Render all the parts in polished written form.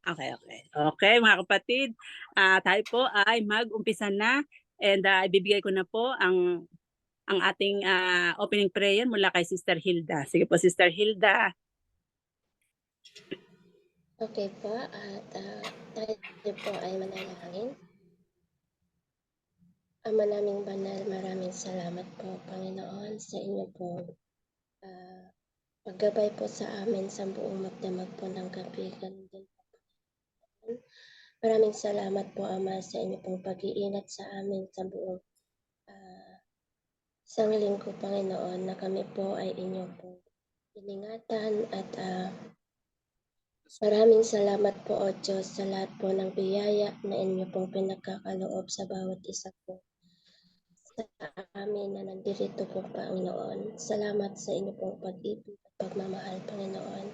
Okay, okay. Okay, mga kapatid, tayo po ay mag-umpisa na and ibibigay ko na po ang ating opening prayer mula kay Sister Hilda. Sige po, Sister Hilda. Okay po, at tayo po ay manalangin. Ama naming banal, maraming salamat po, Panginoon, sa inyo po paggabay po sa amin sa buong magdamag po ng gabi. Ganun din po. Maraming salamat po, Ama, sa inyo pong pag-iingat sa amin sa buong isang linggo, Panginoon, na kami po ay inyo po iningatan at maraming salamat po, O Diyos, sa lahat po ng biyaya na inyo pong pinagkakaloob sa bawat isa po sa amin na nandito po, Panginoon. Salamat sa inyo pong pag-ibig at pagmamahal, Panginoon.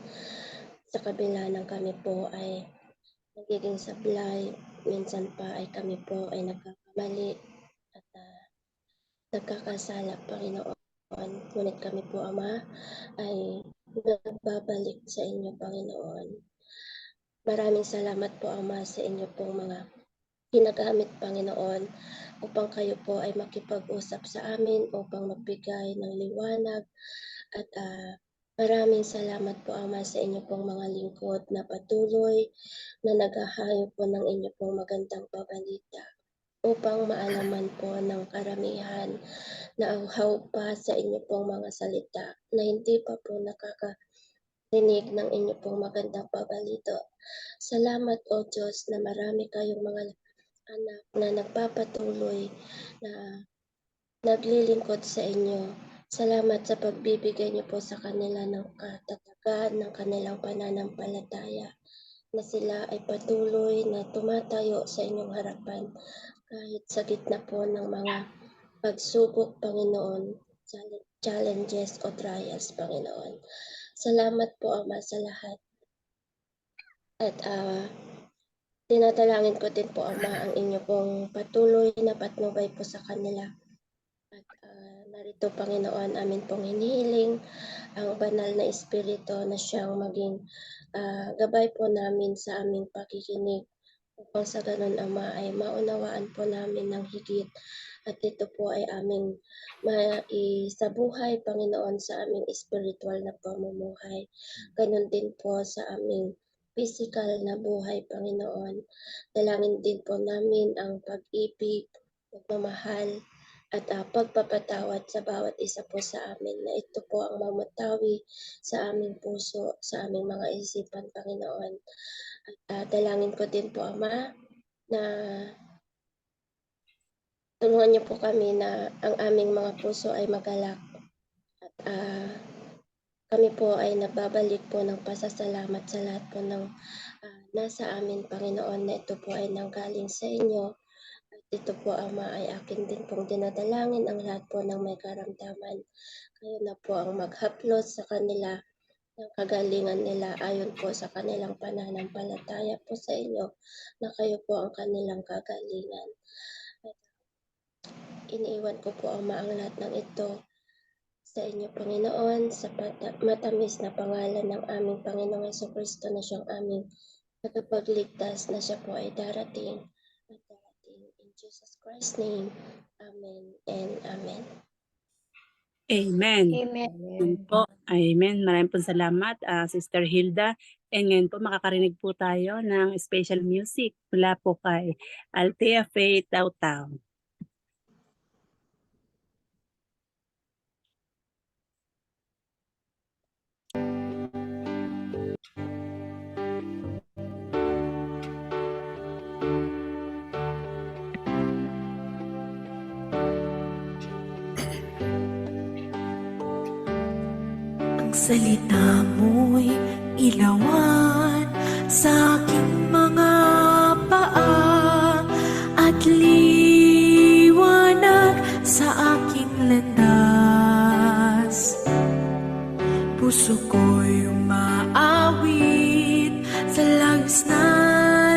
Sa kabila ng kami po ay nagiging sablay, minsan pa ay kami po ay nagkakamali at nagkakasala, Panginoon. Ngunit kami po, Ama, ay nagbabalik sa inyo, Panginoon. Maraming salamat po, Ama, sa inyo pong mga ginagamit, Panginoon, upang kayo po ay makipag-usap sa amin, upang magbigay ng liwanag. At maraming salamat po, Ama, sa inyo pong mga lingkod na patuloy na naghahayo po ng inyo pong magandang pabalita upang maalaman po ng karamihan na uhaw pa sa inyo pong mga salita na hindi pa po nakakarinig ng inyo pong magandang pabalito. Salamat, O Diyos, na marami kayong mga anak na nagpapatuloy na naglilingkod sa inyo. Salamat sa pagbibigay niyo po sa kanila ng katatagan ng kanilang pananampalataya, na sila ay patuloy na tumatayo sa inyong harapan kahit sa gitna po ng mga pagsubok, Panginoon, challenges o trials, Panginoon. Salamat po, Ama, sa lahat. At tinadalangin ko din po, Ama, ang inyo pong patuloy na patnubay po sa kanila. At narito, Panginoon, amin pong hinihiling ang banal na Espiritu na siyang maging gabay po namin sa aming pakikinig upang sa ganun, Ama, ay maunawaan po namin ng higit at ito po ay aming maisabuhay, Panginoon, sa aming spiritual na pamumuhay. Ganun din po sa aming physical na buhay, Panginoon. Dalangin din po namin ang pag-ibig, pagmamahal, at pagpapatawad sa bawat isa po sa amin, na ito po ang mamatawi sa aming puso, sa aming mga isipan, Panginoon. At dalangin ko din po, Ama, na tulungan niyo po kami na ang aming mga puso ay magalak. At kami po ay nagbabalik po ng pasasalamat sa lahat po ng nasa amin, Panginoon, na ito po ay nanggaling sa inyo. At ito po, Ama, ay akin din pong dinadalangin ang lahat po ng may karamdaman. Kayo na po ang maghaplos sa kanila ng kagalingan nila ayon po sa kanilang pananampalataya po sa inyo, na kayo po ang kanilang kagalingan. At iniiwan ko po, Ama, ang lahat ng ito sa inyo, Panginoon, sa matamis na pangalan ng aming Panginoong Jesucristo, na siyang aming tagapagligtas, na siya po ay darating at darating. In Jesus Christ's name, Amen and Amen. Amen. Amen. Amen po. Amen. Maraming po salamat, Sister Hilda. And ngayon po makakarinig po tayo ng special music mula po kay Althea Faith Tautau. Salita mo'y ilawan sa aking mga paa at liwanag sa aking landas. Puso ko'y umaawit sa langis na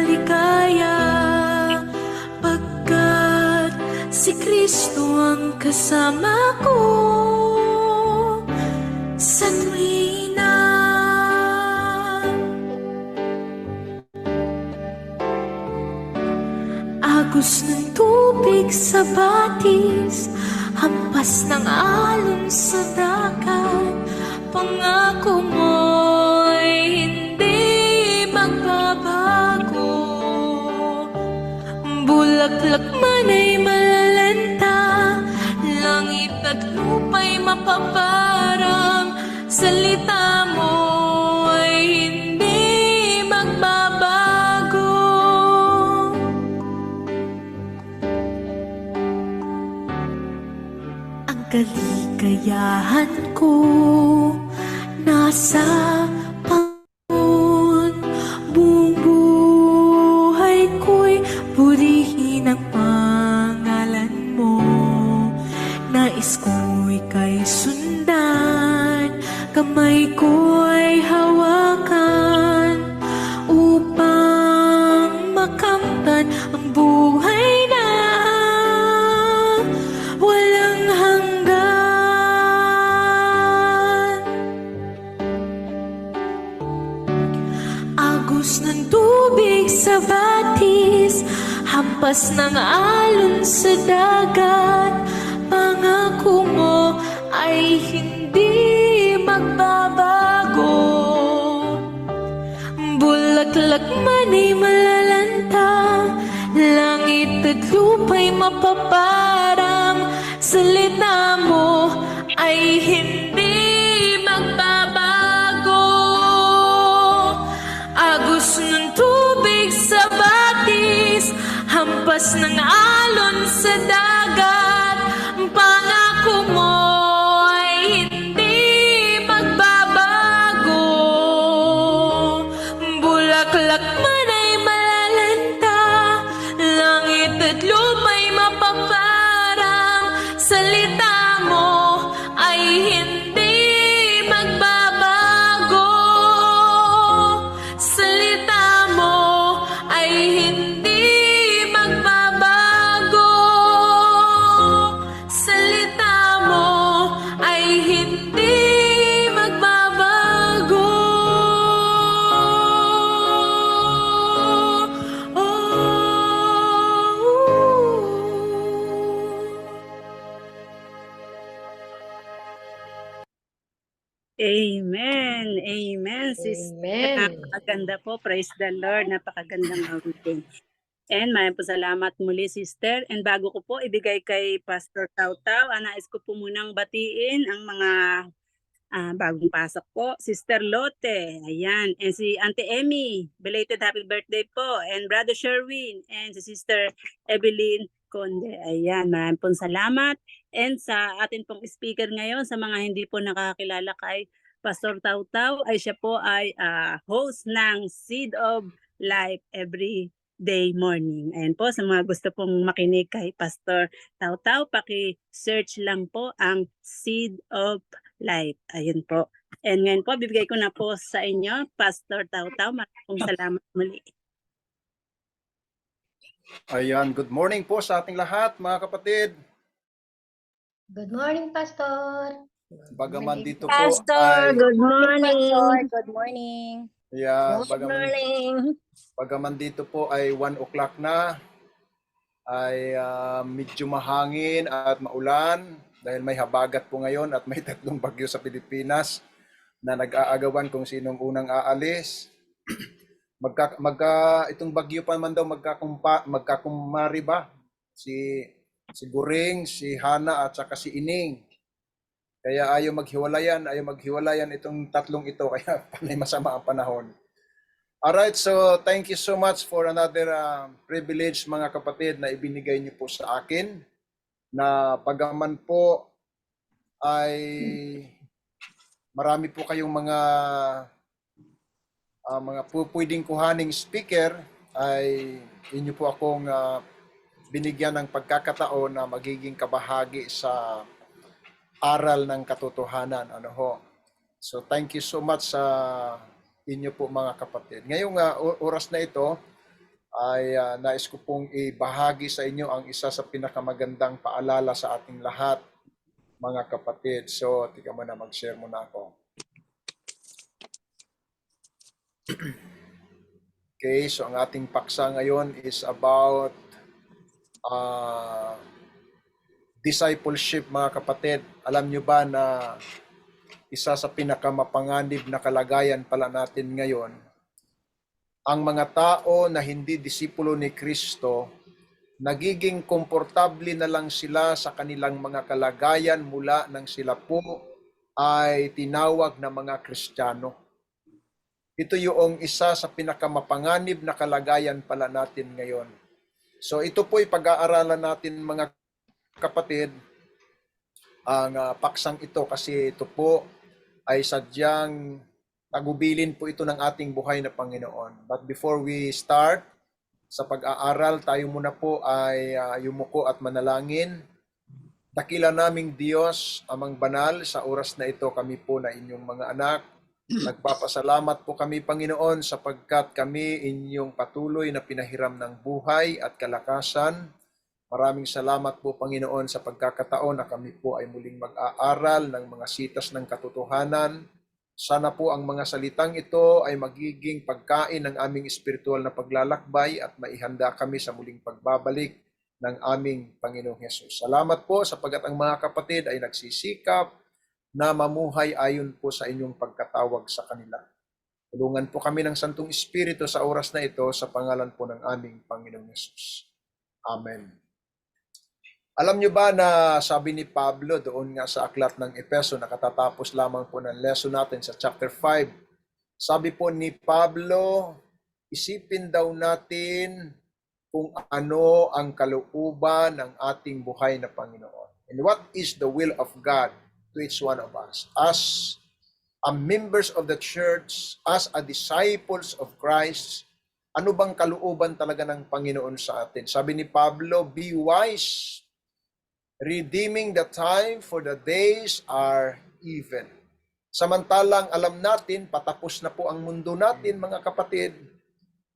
ligaya, pagkat si Kristo ang kasama ko. Sa tuwina Agos ng tubig sa batis, hampas ng alon sa dagat. Pangako mo'y hindi magbabago. Bulaklak man ay malalanta, langit at lupa'y mapaparang. Salita mo ay hindi magbabago. Ang kaligayahan ko nasa Panginoon. Buong buhay ko'y purihin ang pangalan mo. Nais ko'y kay sundan, kamay ko'y hawakan, upang makamtan ang buhay na walang hanggan. Agos ng tubig sa batis, hampas ng alon sa dagat. Pangako mo ay hindi magbabago. Bulaklak man ay malalanta, langit at lupa'y mapaparang. Salita mo ay hindi magbabago. Agos ng tubig sa batis, hampas ng alon sa dagat. Pangako mo ay hindi magbabago. Bulaklak man ay malalanta, langit at lupa'y mapaparang. Salita mo ay hindi magbabago. Salita mo ay hindi magbabago. Salita mo ay hindi magbabago. Amen. Amen, sister. Amen. Napakaganda po. Praise the Lord. Napakagandang awitin. And maraming po salamat muli, sister. And bago ko po ibigay kay Pastor Tautaw, nais ko po munang batiin ang mga bagong pasok po. Sister Lotte, ayan. And si Auntie Emmy, belated happy birthday po. And Brother Sherwin, and si Sister Evelyn Conde. Ayan, maraming pong salamat. And sa atin pong speaker ngayon, sa mga hindi po nakakilala kay Pastor Tautaw, ay siya po ay host ng Seed of Life every day morning. Ayan po, sa mga gusto pong makinig kay Pastor Tautaw, paki-search lang po ang Seed of Life. Ayun po. And ngayon po, bibigay ko na po sa inyo, Pastor Tautaw. Maraming salamat muli. Ayan, good morning po sa ating lahat, mga kapatid. Good morning, Pastor. Bagaman dito po Pastor, ay good morning. Pastor, good morning. yeah, Good morning. bagaman dito po ay 1 o'clock na, ay medyo mahangin at maulan dahil may habagat po ngayon at may 3 bagyo sa Pilipinas na nag-aagawan kung sinong unang aalis. Itong bagyo pa man daw magkakumari ba? Si Guring, si Hana at saka si Ining. Kaya ayaw maghiwalayan itong 3 ito, kaya panay masama ang panahon. Alright, so thank you so much for another privilege, mga kapatid, na ibinigay niyo po sa akin, na pagaman po ay marami po kayong mga pwedeng kuhaning speaker, ay inyo po akong binigyan ng pagkakataon na magiging kabahagi sa aral ng katotohanan. So thank you so much sa inyo po, mga kapatid. Ngayong oras na ito ay nais ko pong ibahagi sa inyo ang isa sa pinakamagandang paalala sa ating lahat, mga kapatid. So tika mo na, mag-share muna ako. Okay, so ang ating paksa ngayon is about ah, discipleship, mga kapatid. Alam nyo ba na isa sa pinakamapanganib na kalagayan pala natin ngayon, ang mga tao na hindi disipulo ni Kristo, nagiging komportable na lang sila sa kanilang mga kalagayan mula nang sila po ay tinawag na mga Kristiyano. Ito yung isa sa pinakamapanganib na kalagayan pala natin ngayon. So ito po'y pag-aaralan natin, mga kapatid, ang paksang ito, kasi ito po ay sadyang tagubilin po ito ng ating buhay na Panginoon. But before we start sa pag-aaral, tayo muna po ay yumuko at manalangin. Dakila naming Diyos, Amang Banal, sa oras na ito kami po na inyong mga anak. Nagpapasalamat po kami, Panginoon, sapagkat kami inyong patuloy na pinahiram ng buhay at kalakasan. Maraming salamat po, Panginoon, sa pagkakataon na kami po ay muling mag-aaral ng mga sitas ng katotohanan. Sana po ang mga salitang ito ay magiging pagkain ng aming espiritual na paglalakbay at maihanda kami sa muling pagbabalik ng aming Panginoong Hesus. Salamat po sapagkat ang mga kapatid ay nagsisikap na mamuhay ayon po sa inyong pagkatawag sa kanila. Tulungan po kami ng Santong Espiritu sa oras na ito sa pangalan po ng aming Panginoong Hesus. Amen. Alam nyo ba na sabi ni Pablo doon nga sa aklat ng Efeso, nakatatapos lamang po ng lesson natin sa chapter 5. Sabi po ni Pablo, isipin daw natin kung ano ang kalooban ng ating buhay na Panginoon. And what is the will of God to each one of us? As a members of the church, as a disciples of Christ, ano bang kalooban talaga ng Panginoon sa atin? Sabi ni Pablo, be wise, redeeming the time, for the days are evil. Samantalang alam natin, patapos na po ang mundo natin, mga kapatid,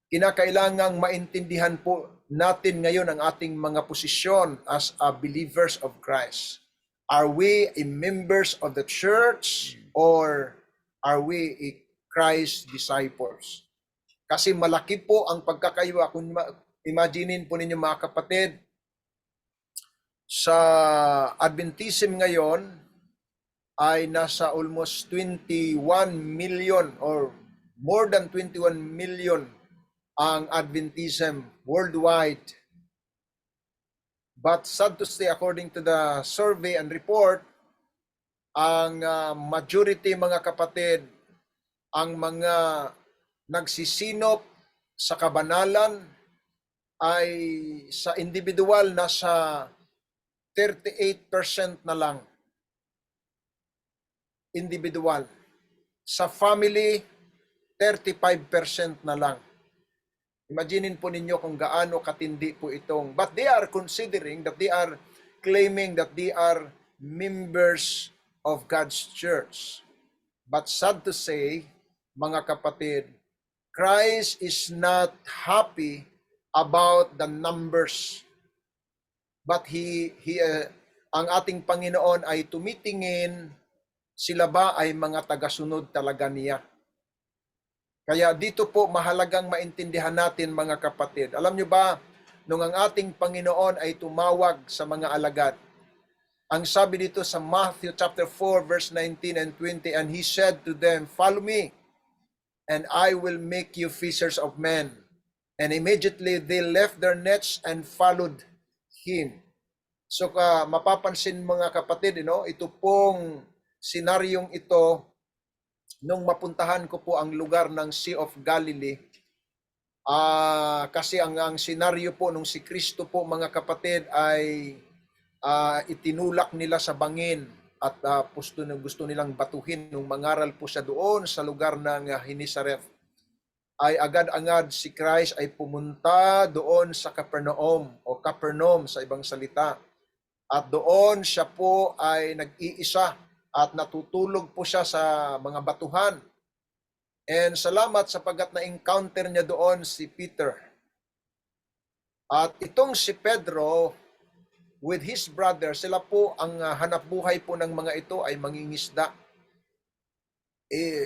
kinakailangang maintindihan po natin ngayon ang ating mga posisyon as a believers of Christ. Are we a members of the church or are we a Christ disciples? Kasi malaki po ang pagkakaiba. Kung imaginin po ninyo, mga kapatid, sa Adventism ngayon ay nasa almost 21 million or more than 21 million ang Adventism worldwide. But sad to say, according to the survey and report, ang majority, mga kapatid, ang mga nagsisinop sa kabanalan ay sa individual nasa 38% na lang. Individual. Sa family, 35% na lang. Imaginin po ninyo kung gaano katindi po itong. But they are considering that they are claiming that they are members of God's church. But sad to say, mga kapatid, Christ is not happy about the numbers. But ang ating Panginoon ay tumitingin, sila ba ay mga tagasunod talaga niya? Kaya dito po mahalagang maintindihan natin, mga kapatid. Alam nyo ba, nung ang ating Panginoon ay tumawag sa mga alagad, ang sabi dito sa Matthew chapter 4 verse 19 and 20, and He said to them, follow me, and I will make you fishers of men. And immediately they left their nets and followed Him. So mapapansin, mga kapatid, ito pong senaryong ito, nung mapuntahan ko po ang lugar ng Sea of Galilee, kasi ang senaryo po nung si Kristo po, mga kapatid, ay itinulak nila sa bangin at gusto nilang batuhin nung mangaral po siya doon sa lugar ng Genesaret. Ay agad-agad si Christ ay pumunta doon sa Capernaum sa ibang salita. At doon siya po ay nag-iisa at natutulog po siya sa mga batuhan. And salamat sapagkat na-encounter niya doon si Peter. At itong si Pedro with his brother, sila po ang hanapbuhay po ng mga ito ay mangingisda.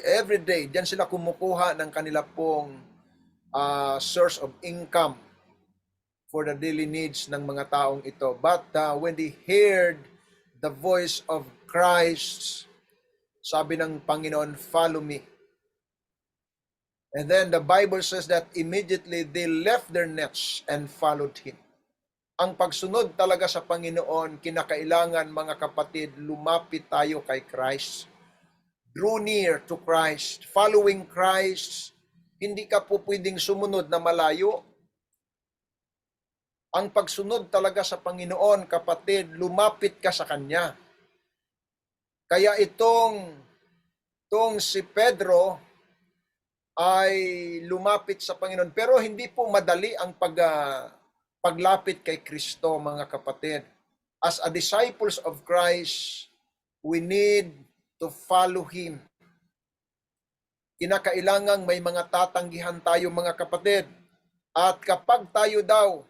Every day, diyan sila kumukuha ng kanila pong source of income for the daily needs ng mga taong ito. But when they heard the voice of Christ, sabi ng Panginoon, follow me. And then the Bible says that immediately they left their nets and followed Him. Ang pagsunod talaga sa Panginoon, kinakailangan mga kapatid, lumapit tayo kay Christ. Draw near to Christ. Following Christ, hindi ka po pwedeng sumunod na malayo. Ang pagsunod talaga sa Panginoon, kapatid, lumapit ka sa Kanya. Kaya itong si Pedro ay lumapit sa Panginoon. Pero hindi po madali ang paglapit kay Kristo, mga kapatid. As a disciples of Christ, we need to follow Him. Kinakailangang may mga tatanggihan tayo, mga kapatid. At kapag tayo daw,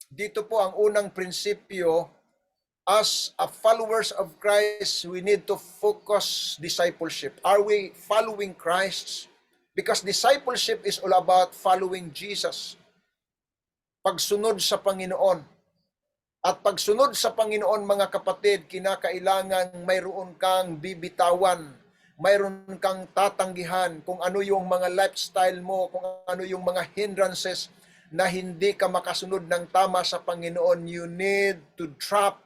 dito po ang unang prinsipyo, as a followers of Christ, we need to focus discipleship. Are we following Christ? Because discipleship is all about following Jesus. Pagsunod sa Panginoon. At pagsunod sa Panginoon, mga kapatid, kinakailangan mayroon kang bibitawan, mayroon kang tatanggihan kung ano yung mga lifestyle mo, kung ano yung mga hindrances na hindi ka makasunod ng tama sa Panginoon. You need to drop.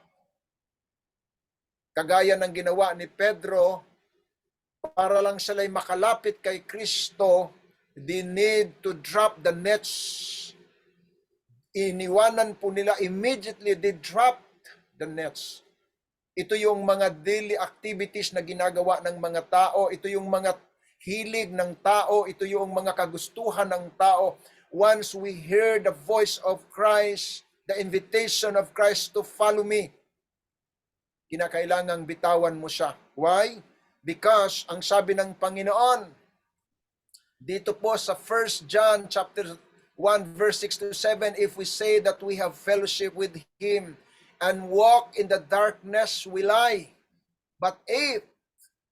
Kagaya ng ginawa ni Pedro, para lang sila'y makalapit kay Kristo, they need to drop the nets. Iniwanan po nila, immediately they dropped the nets. Ito yung mga daily activities na ginagawa ng mga tao, ito yung mga hilig ng tao, ito yung mga kagustuhan ng tao. Once we hear the voice of Christ, the invitation of Christ to follow me, kinakailangang bitawan mo siya. Why? Because ang sabi ng Panginoon, dito po sa 1 John chapter 1 verse 6 to 7, if we say that we have fellowship with Him and walk in the darkness, we lie. But if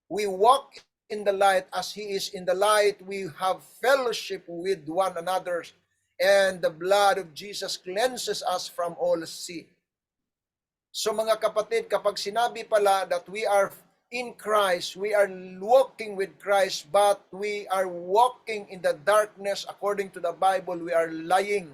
we walk in the light as He is in the light, we have fellowship with one another, and the blood of Jesus cleanses us from all sin. So mga kapatid, kapag sinabi pala that we are in Christ, we are walking with Christ, but we are walking in the darkness, according to the Bible, we are lying.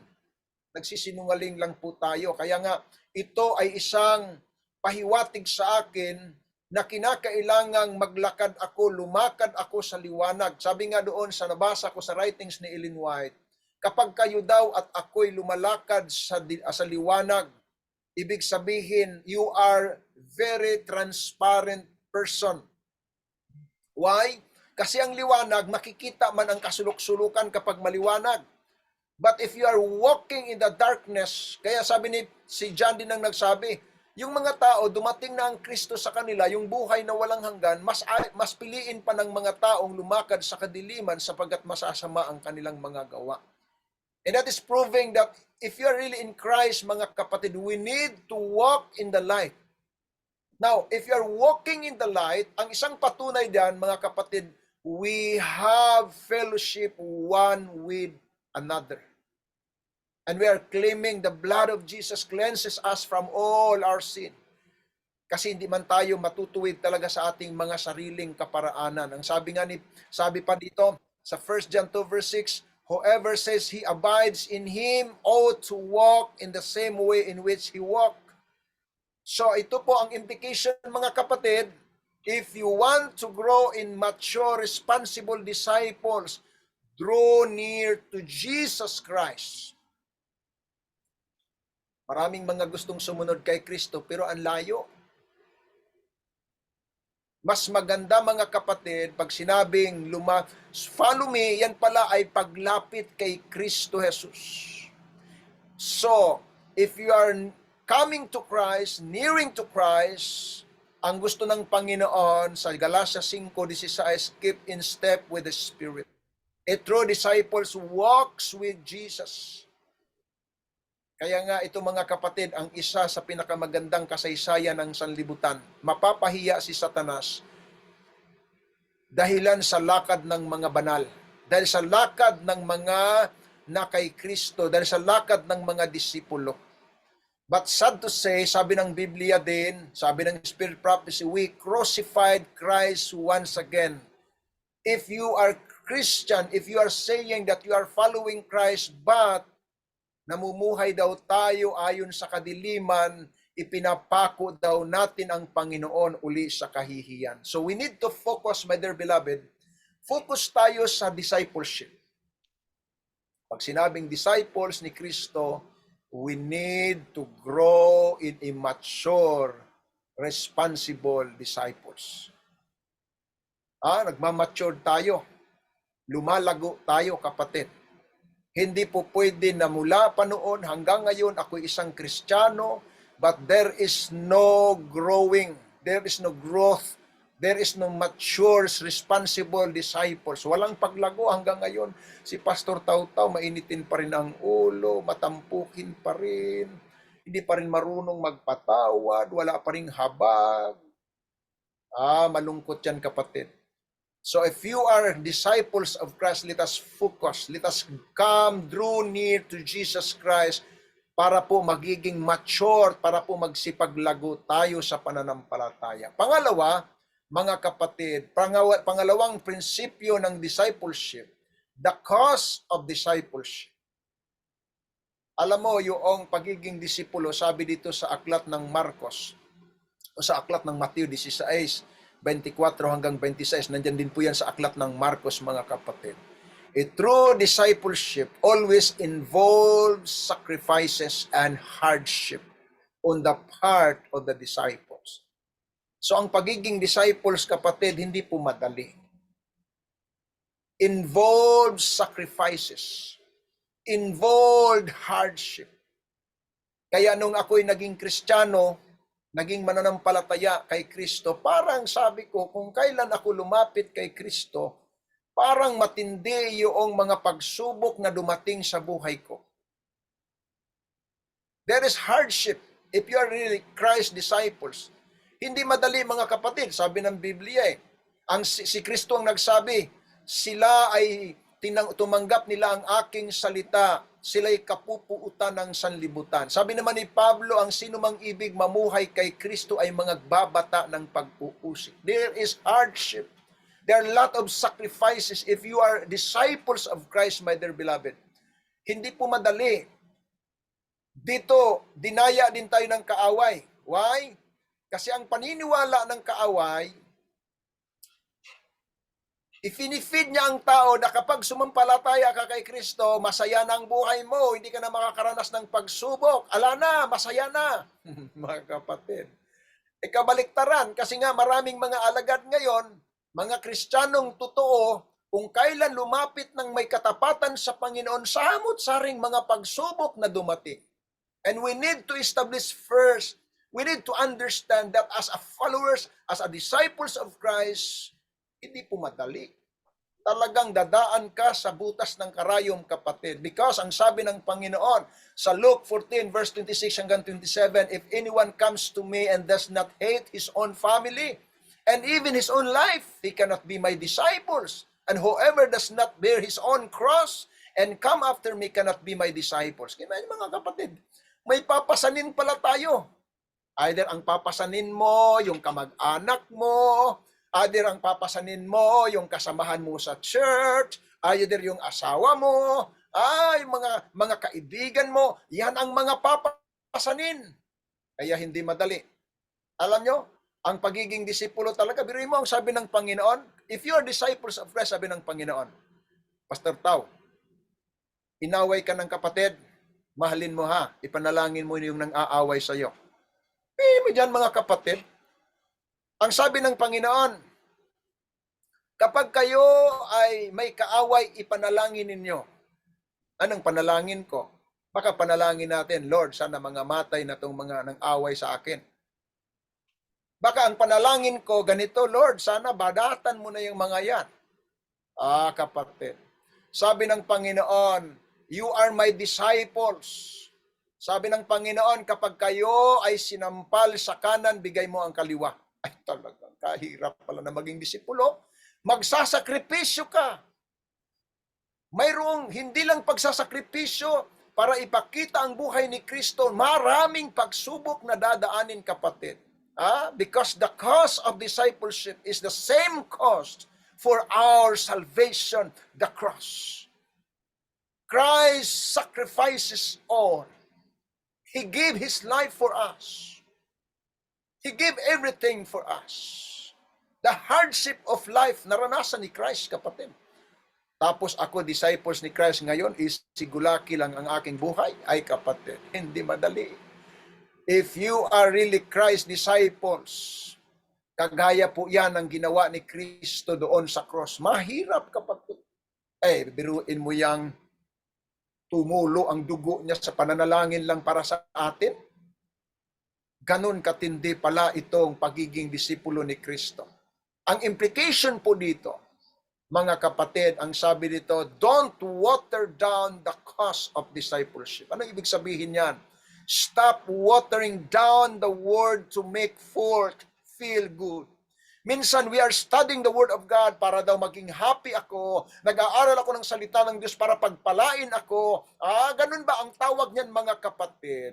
Nagsisinungaling lang po tayo. Kaya nga, ito ay isang pahiwatig sa akin na kinakailangang maglakad ako, lumakad ako sa liwanag. Sabi nga doon sa nabasa ko sa writings ni Ellen White, kapag kayo daw at ako'y lumalakad sa liwanag, ibig sabihin, you are very transparent person. Why? Kasi ang liwanag, makikita man ang kasulok-sulukan kapag maliwanag. But if you are walking in the darkness, kaya sabi ni si John din ang nagsabi, yung mga tao, dumating na ang Kristo sa kanila, yung buhay na walang hanggan, mas piliin pa ng mga taong lumakad sa kadiliman sapagkat masasama ang kanilang mga gawa. And that is proving that if you are really in Christ, mga kapatid, we need to walk in the light. Now, if you are walking in the light, ang isang patunay diyan, mga kapatid, we have fellowship one with another. And we are claiming the blood of Jesus cleanses us from all our sin. Kasi hindi man tayo matutuwid talaga sa ating mga sariling kaparaanan. Ang sabi pa dito sa 1 John 2 verse 6, whoever says he abides in Him ought to walk in the same way in which He walked. So ito po ang implication, mga kapatid, if you want to grow in mature, responsible disciples, draw near to Jesus Christ. Maraming mga gustong sumunod kay Kristo, pero ang layo. Mas maganda, mga kapatid, pag sinabing follow me, yan pala ay paglapit kay Kristo Jesus. So, if you are coming to Christ, nearing to Christ, ang gusto ng Panginoon sa Galatia 5:16, keep in step with the Spirit. A true disciples walks with Jesus. Kaya nga ito, mga kapatid, ang isa sa pinakamagandang kasaysayan ng sanlibutan. Mapapahiya si Satanas dahilan sa lakad ng mga banal. Dahil sa lakad ng mga na kay Kristo, dahil sa lakad ng mga disipulo. But sad to say, sabi ng Biblia din, sabi ng Spirit Prophecy, we crucified Christ once again. If you are Christian, if you are saying that you are following Christ, but namumuhay daw tayo ayon sa kadiliman, ipinapako daw natin ang Panginoon uli sa kahihiyan. So we need to focus, my dear beloved, focus tayo sa discipleship. Pag sinabing disciples ni Kristo, we need to grow in a mature, responsible disciples. Nagmamature tayo. Lumalago tayo, kapatid. Hindi po pwede na mula pa noon hanggang ngayon ako isang Kristiyano, but there is no growing, there is no growth, there is no mature, responsible disciples. Walang paglago hanggang ngayon. Si Pastor Tautaw, mainitin pa rin ang ulo, matampukin pa rin, hindi pa rin marunong magpatawad, wala pa rin habag. Malungkot yan, kapatid. So if you are disciples of Christ, let us focus, let us come, draw near to Jesus Christ para po magiging mature, para po magsipaglago tayo sa pananampalataya. Pangalawa, mga kapatid, pangalawang prinsipyo ng discipleship, the cause of discipleship. Alam mo, yung pagiging disipulo, sabi dito sa aklat ng Marcos, o sa aklat ng Mateo 16, 24 hanggang 26, nandyan din po yan sa aklat ng Marcos, mga kapatid. A true discipleship always involves sacrifices and hardship on the part of the disciples. So ang pagiging disciples, kapatid, hindi po madali. Involves sacrifices. Involved hardship. Kaya nung ako'y naging Kristiyano, naging mananampalataya kay Kristo, parang sabi ko, kung kailan ako lumapit kay Kristo, parang matindi yung mga pagsubok na dumating sa buhay ko. There is hardship if you are really Christ disciples. Hindi madali, mga kapatid, sabi ng Biblia si Kristo ang nagsabi, sila ay tumanggap nila ang aking salita, sila'y kapupuutan ng sanlibutan. Sabi naman ni Pablo, ang sinumang ibig mamuhay kay Kristo ay mga babata ng pag-uusig. There is hardship. There are a lot of sacrifices if you are disciples of Christ, my dear beloved. Hindi po madali. Dito, dinaya din tayo ng kaaway. Why? Kasi ang paniniwala ng kaaway, ifinifeed niya ang tao na kapag sumampalataya ka kay Kristo, masaya na ang buhay mo, hindi ka na makakaranas ng pagsubok. Ala na, masaya na. Mga kapatid. Kabaliktaran, kasi nga maraming mga alagad ngayon, mga Kristiyanong totoo, kung kailan lumapit ng may katapatan sa Panginoon, samot-saring mga pagsubok na dumating. And we need to establish first, we need to understand that as a followers, as a disciples of Christ, hindi po madali. Talagang dadaan ka sa butas ng karayom, kapatid. Because ang sabi ng Panginoon sa Luke 14 verse 26 hanggang 27, if anyone comes to me and does not hate his own family and even his own life, he cannot be my disciples. And whoever does not bear his own cross and come after me cannot be my disciples. Kaya mga kapatid, may papasanin pala tayo. Either ang papasanin mo, yung kamag-anak mo, either ang papasanin mo, yung kasamahan mo sa church, either yung asawa mo, yung mga kaibigan mo, yan ang mga papasanin. Kaya hindi madali. Alam nyo, ang pagiging disipulo talaga, biruin mo ang sabi ng Panginoon, if you are disciples of Christ, sabi ng Panginoon, Pastor Tau, inaway ka ng kapatid, mahalin mo ha, ipanalangin mo yung nang-aaway sa'yo. May dyan mga kapatid, ang sabi ng Panginoon, kapag kayo ay may kaaway, ipanalangin ninyo. Anong panalangin ko? Baka panalangin natin, Lord, sana mga matay na itong mga nang-away sa akin. Baka ang panalangin ko, ganito, Lord, sana badatan mo na yung mga yan. Kapatid. Sabi ng Panginoon, you are my disciples. Sabi ng Panginoon, kapag kayo ay sinampal sa kanan, bigay mo ang kaliwa. Ay, talagang kahirap pala na maging disipulo. Magsasakripisyo ka. Mayroong hindi lang pagsasakripisyo, para ipakita ang buhay ni Kristo, maraming pagsubok na dadaanin, kapatid. Because the cost of discipleship is the same cost for our salvation, the cross. Christ sacrifices all. He gave His life for us. He gave everything for us. The hardship of life, naranasan ni Christ, kapatid. Tapos ako, disciples ni Christ ngayon, isigulaki lang ang aking buhay. Ay, kapatid, hindi madali. If you are really Christ disciples, kagaya po yan ang ginawa ni Kristo doon sa cross. Mahirap, kapatid. Biruin mo yang tumulo ang dugo niya sa pananalangin lang para sa atin. Ganon katindi pala itong pagiging disipulo ni Kristo. Ang implication po dito, mga kapatid, ang sabi dito, don't water down the cause of discipleship. Ano ibig sabihin yan? Stop watering down the word to make forth feel good. Minsan, we are studying the Word of God para daw maging happy ako. Nag-aaral ako ng salita ng Diyos para pagpalain ako. Ganun ba ang tawag niyan, mga kapatid?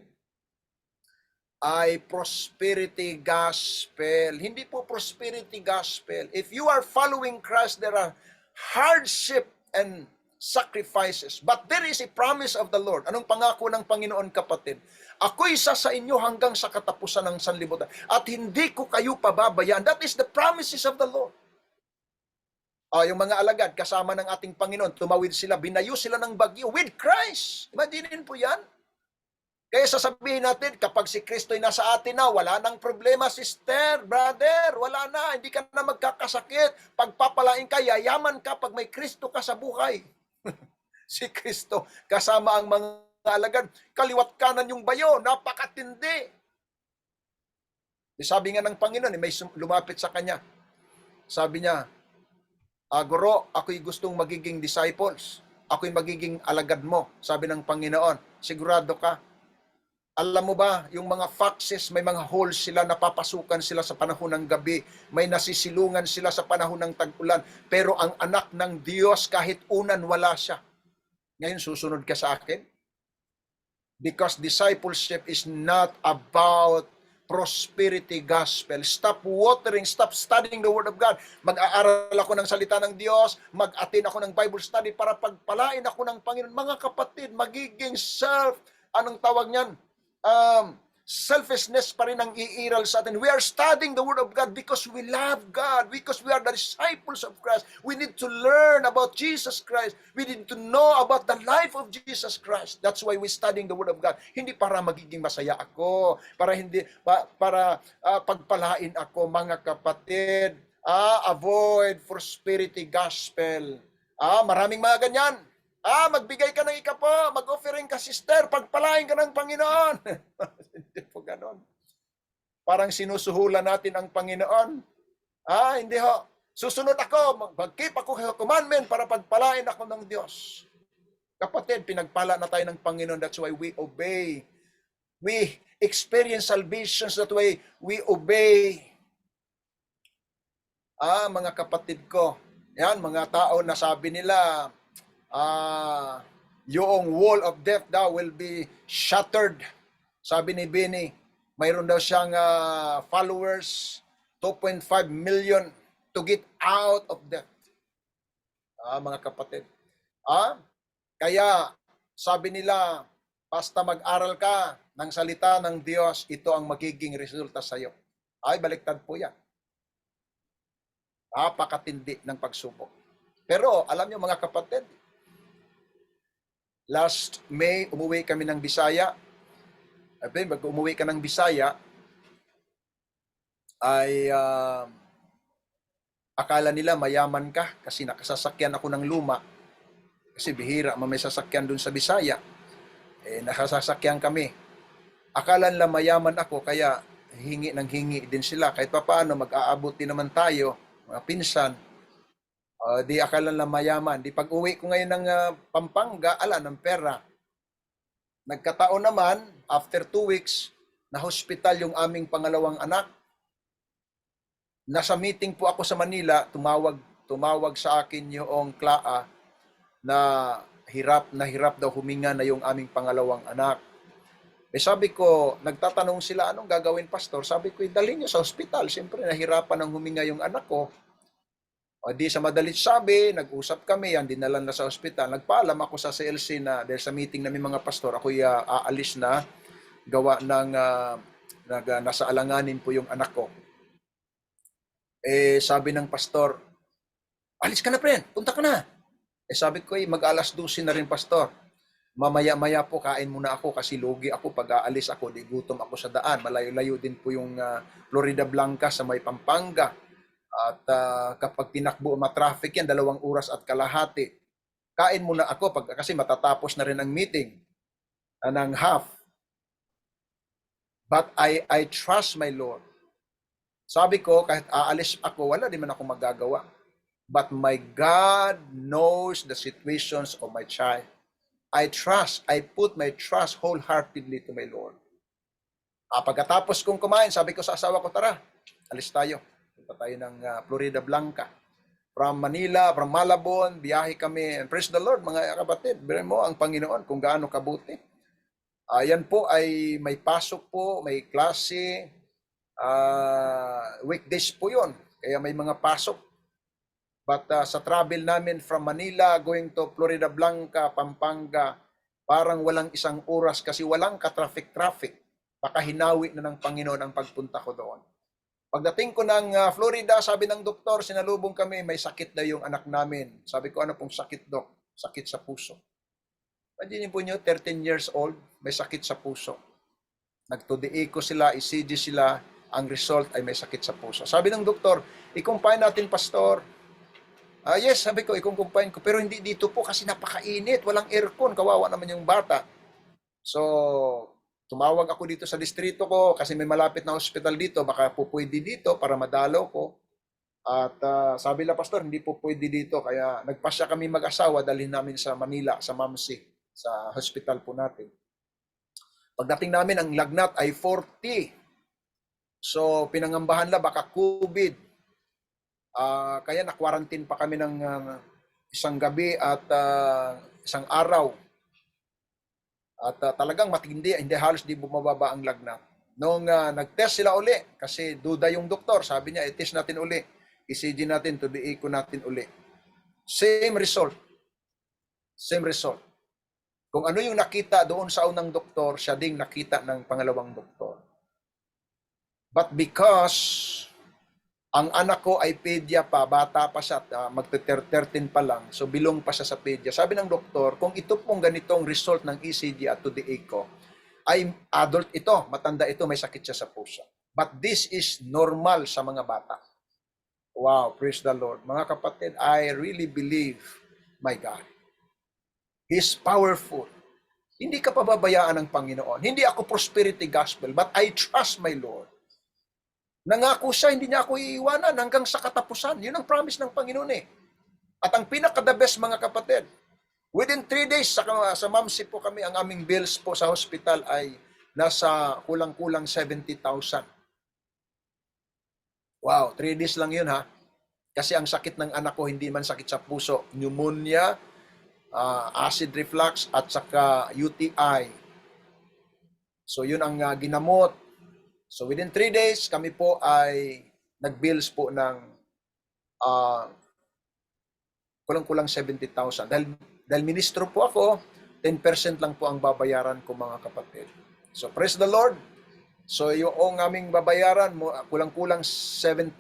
Ay prosperity gospel. Hindi po prosperity gospel. If you are following Christ, there are hardship and sacrifices. But there is a promise of the Lord. Anong pangako ng Panginoon, kapatid? Ako'y isa sa inyo hanggang sa katapusan ng sanlibutan. At hindi ko kayo pababayaan. That is the promises of the Lord. Yung mga alagad, kasama ng ating Panginoon, tumawid sila, binayo sila ng bagyo with Christ. Imaginin po yan. Kaya sasabihin natin, kapag si Kristo'y nasa atin na, wala nang problema, sister, brother, wala na, hindi ka na magkakasakit. Pagpapalain ka, yayaman ka pag may Kristo ka sa buhay. Si Kristo, kasama ang mga alagad, kaliwat kanan yung bayo, napakatindi. Sabi nga ng Panginoon, may lumapit sa kanya. Sabi niya, Guro, ako'y gustong magiging disciples. Ako'y magiging alagad mo. Sabi ng Panginoon, sigurado ka? Alam mo ba, yung mga foxes, may mga holes sila, napapasukan sila sa panahon ng gabi. May nasisilungan sila sa panahon ng tag-ulan. Pero ang anak ng Diyos, kahit unan, wala siya. Ngayon, susunod ka sa akin? Because discipleship is not about prosperity gospel. Stop watering, stop studying the Word of God. Mag-aaral ako ng salita ng Diyos, mag-attend ako ng Bible study para pagpalain ako ng Panginoon. Mga kapatid, magiging anong tawag niyan? Selfishness pa rin ang iiral sa atin. We are studying the Word of God because we love God, because we are the disciples of Christ. We need to learn about Jesus Christ. We need to know about the life of Jesus Christ. That's why we're studying the Word of God. Hindi para magiging masaya ako, para pagpalain ako, mga kapatid. Avoid prosperity gospel. Maraming mga ganyan. Magbigay ka ng ikapo, mag-offering ka, sister, pagpalain ka ng Panginoon. Hindi po ganon. Parang sinusuhulan natin ang Panginoon. Hindi ho. Susunod ako, mag-keep ako sa commandment para pagpalain ako ng Diyos. Kapatid, pinagpala na tayo ng Panginoon. That's why we obey. We experience salvation. That's why we obey. Mga kapatid ko, yan, mga tao na sabi nila, yung wall of death daw will be shattered. Sabi ni Benny, mayroon daw siyang followers, 2.5 million to get out of death. Mga kapatid. Kaya sabi nila, basta mag-aral ka ng salita ng Diyos, ito ang magiging resulta sa iyo. Ay, baliktad po yan. Napakatindi ng pagsubok. Pero alam niyo, mga kapatid, last May, umuwi kami ng Bisaya. Pag umuwi ka ng Bisaya, ay akala nila mayaman ka kasi nakasasakyan ako ng luma. Kasi bihira, may sasakyan dun sa Bisaya. Nakasasakyan kami. Akala nila mayaman ako, kaya hingi din sila. Kahit pa paano, mag-aabot din naman tayo, mga pinsan. Di akala nila mayaman. Di pag uwi ko ngayon ng Pampanga, ng pera. Nagkataon naman, after 2 weeks, na-hospital yung aming pangalawang anak. Nasa meeting po ako sa Manila, tumawag sa akin yung Klaa na hirap na hirap daw huminga na yung aming pangalawang anak. Eh sabi ko, nagtatanong sila, anong gagawin, Pastor? Sabi ko, dalhin niyo sa ospital. Siyempre, nahirapan ng huminga yung anak ko. O di sa madalit sabi, nag-usap kami, yan, dinala na sa ospital. Nagpaalam ako sa CLC na dahil sa meeting namin mga pastor, ako'y aalis na, gawa ng nasa alanganin po yung anak ko. Eh sabi ng pastor, alis ka na, friend, punta ka na. Eh sabi ko, mag-alas 12 na rin, pastor. Mamaya-maya po kain muna ako kasi lugi ako pag aalis ako, di gutom ako sa daan. Malayo-layo din po yung Florida Blanca sa may Pampanga. At kapag tinakbo, matraffic yan, 2 oras at kalahati. Kain muna ako kasi matatapos na rin ang meeting ng half. But I trust my Lord. Sabi ko, kahit aalis ako, wala din man ako magagawa. But my God knows the situations of my child. I put my trust wholeheartedly to my Lord. Pagkatapos kong kumain, sabi ko sa asawa ko, tara, alis tayo. Punta tayo ng Florida Blanca. From Manila, from Malabon, biyahe kami. And praise the Lord, mga kapatid. Birin mo ang Panginoon kung gaano kabuti. Yan po ay may pasok po, may klase. Weekdays po yon. Kaya may mga pasok. But sa travel namin from Manila going to Florida Blanca, Pampanga, parang walang 1 oras kasi walang ka-traffic. Baka hinawi na ng Panginoon ang pagpunta ko doon. Pagdating ko ng Florida, sabi ng doktor, sinalubong kami, may sakit na yung anak namin. Sabi ko, ano pong sakit, Dok? Sakit sa puso. Imagine po nyo, 13 years old, may sakit sa puso. Nagtudiin ko sila, ECG sila, ang result ay may sakit sa puso. Sabi ng doktor, i-confine natin, Pastor. Yes, sabi ko, i-confine ko. Pero hindi dito po kasi napakainit. Walang aircon. Kawawa naman yung bata. So, tumawag ako dito sa distrito ko kasi may malapit na hospital dito. Baka po pwede dito para madalaw ko. At sabi na, Pastor, hindi po pwede dito. Kaya nagpasya kami mag-asawa. Dalhin namin sa Manila, sa Mamsi, sa hospital po natin. Pagdating namin, ang lagnat ay 40. So, pinangambahan na baka COVID. Kaya na-quarantine pa kami ng 1 gabi at 1 araw. At talagang matindi, hindi halos di bumababa ang lagnat. Nung nag-test sila uli, kasi duda yung doktor, sabi niya, i-test natin uli. ECG natin, tudiin ko natin uli. Same result. Same result. Kung ano yung nakita doon sa unang doktor, siya ding nakita ng pangalawang doktor. But because ang anak ko ay pedya pa, bata pa siya, magte-13 pa lang, so bilong pa siya sa pedya. Sabi ng doktor, kung ito pong ganitong result ng ECG at tudiin ko, ay adult ito, matanda ito, may sakit siya sa puso. But this is normal sa mga bata. Wow, praise the Lord. Mga kapatid, I really believe my God. He's powerful. Hindi ka pababayaan ng Panginoon. Hindi ako prosperity gospel, but I trust my Lord. Nangako siya, hindi niya ako iiwanan hanggang sa katapusan. Yun ang promise ng Panginoon eh. At ang pinaka-the best, mga kapatid, within 3 days, sa Mamsi po kami, ang aming bills po sa hospital ay nasa kulang-kulang 70,000. Wow, 3 days lang yun ha. Kasi ang sakit ng anak ko, hindi man sakit sa puso. Pneumonia, acid reflux, at saka UTI. So yun ang ginamot. So within 3 days, kami po ay nag-bills po ng kulang-kulang 70,000. Dahil ministro po ako, 10% lang po ang babayaran ko, mga kapatid. So praise the Lord. So yung aming babayaran, kulang-kulang 7,000.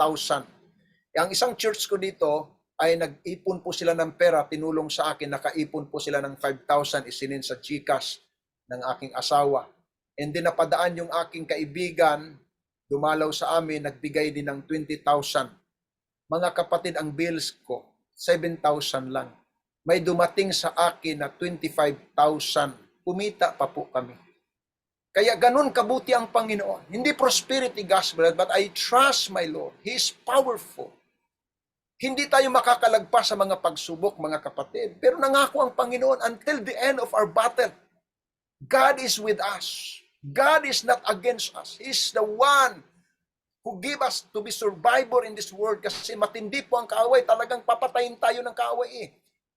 Ang isang church ko dito ay nag-ipon po sila ng pera, tinulong sa akin, nakaipon po sila ng 5,000, isinin sa GCash ng aking asawa. And then napadaan yung aking kaibigan, dumalaw sa amin, nagbigay din ng 20,000. Mga kapatid, ang bills ko, 7,000 lang. May dumating sa akin na 25,000. Kumita pa po kami. Kaya ganun kabuti ang Panginoon. Hindi prosperity gospel, but I trust my Lord. He is powerful. Hindi tayo makakalagpas sa mga pagsubok, mga kapatid. Pero nangako ang Panginoon until the end of our battle. God is with us. God is not against us. He's the one who give us to be survivor in this world kasi matindi po ang kaaway. Talagang papatayin tayo ng kaaway eh.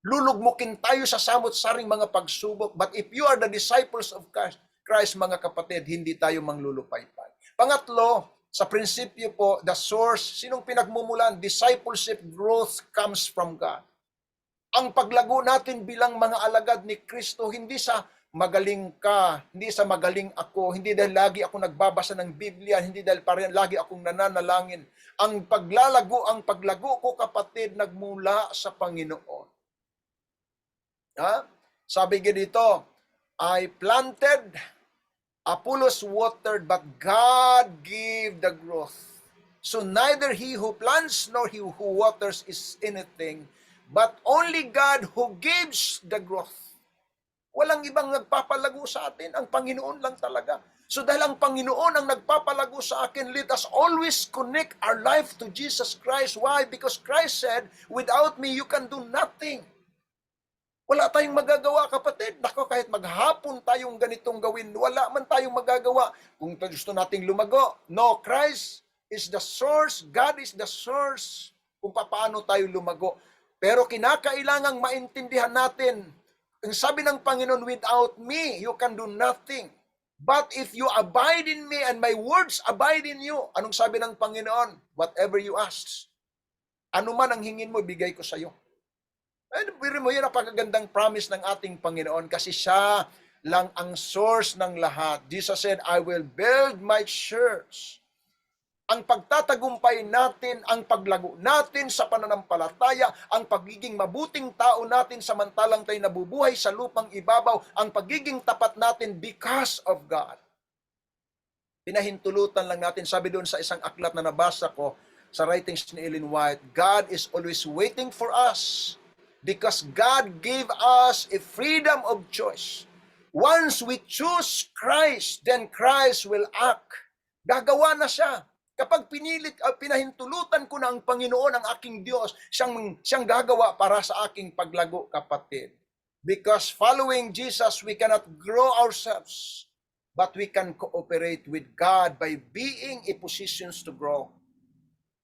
Lulugmukin tayo sa samot-saring mga pagsubok. But if you are the disciples of Christ, mga kapatid, hindi tayo manglulupaypay. Pangatlo, sa prinsipyo po, the source, sinong pinagmumulan? Discipleship growth comes from God. Ang paglago natin bilang mga alagad ni Kristo, hindi sa magaling ka, hindi sa magaling ako, hindi dahil lagi ako nagbabasa ng Biblia, hindi dahil parang lagi akong nananalangin. Ang paglago ko, kapatid, nagmula sa Panginoon. Ha? Sabi nga dito, I planted, Apollos watered, but God gave the growth. So neither he who plants nor he who waters is anything, but only God who gives the growth. Walang ibang nagpapalago sa atin, ang Panginoon lang talaga. So dahil ang Panginoon ang nagpapalago sa akin, let us always connect our life to Jesus Christ. Why? Because Christ said, without me you can do nothing. Wala tayong magagawa, kapatid. Nako, kahit maghapon tayong ganitong gawin, wala man tayong magagawa kung gusto nating lumago. No, Christ is the source. God is the source kung paano tayo lumago. Pero kinakailangang maintindihan natin, ang sabi ng Panginoon, without me, you can do nothing. But if you abide in me and my words abide in you, anong sabi ng Panginoon? Whatever you ask, ano man ang hingin mo, bigay ko sa iyo. Pero mo, yun ang pagkagandang promise ng ating Panginoon kasi siya lang ang source ng lahat. Jesus said, I will build my church. Ang pagtatagumpay natin, ang paglago natin sa pananampalataya, ang pagiging mabuting tao natin samantalang tayo nabubuhay sa lupang ibabaw, ang pagiging tapat natin because of God. Pinahintulutan lang natin, sabi doon sa isang aklat na nabasa ko, sa writings ni Ellen White, God is always waiting for us. Because God gave us a freedom of choice. Once we choose Christ, then Christ will act. Gagawa na siya. Kapag pinahintulutan ko na ang Panginoon, ang aking Diyos, siyang gagawa para sa aking paglago, kapatid. Because following Jesus, we cannot grow ourselves, but we can cooperate with God by being in positions to grow.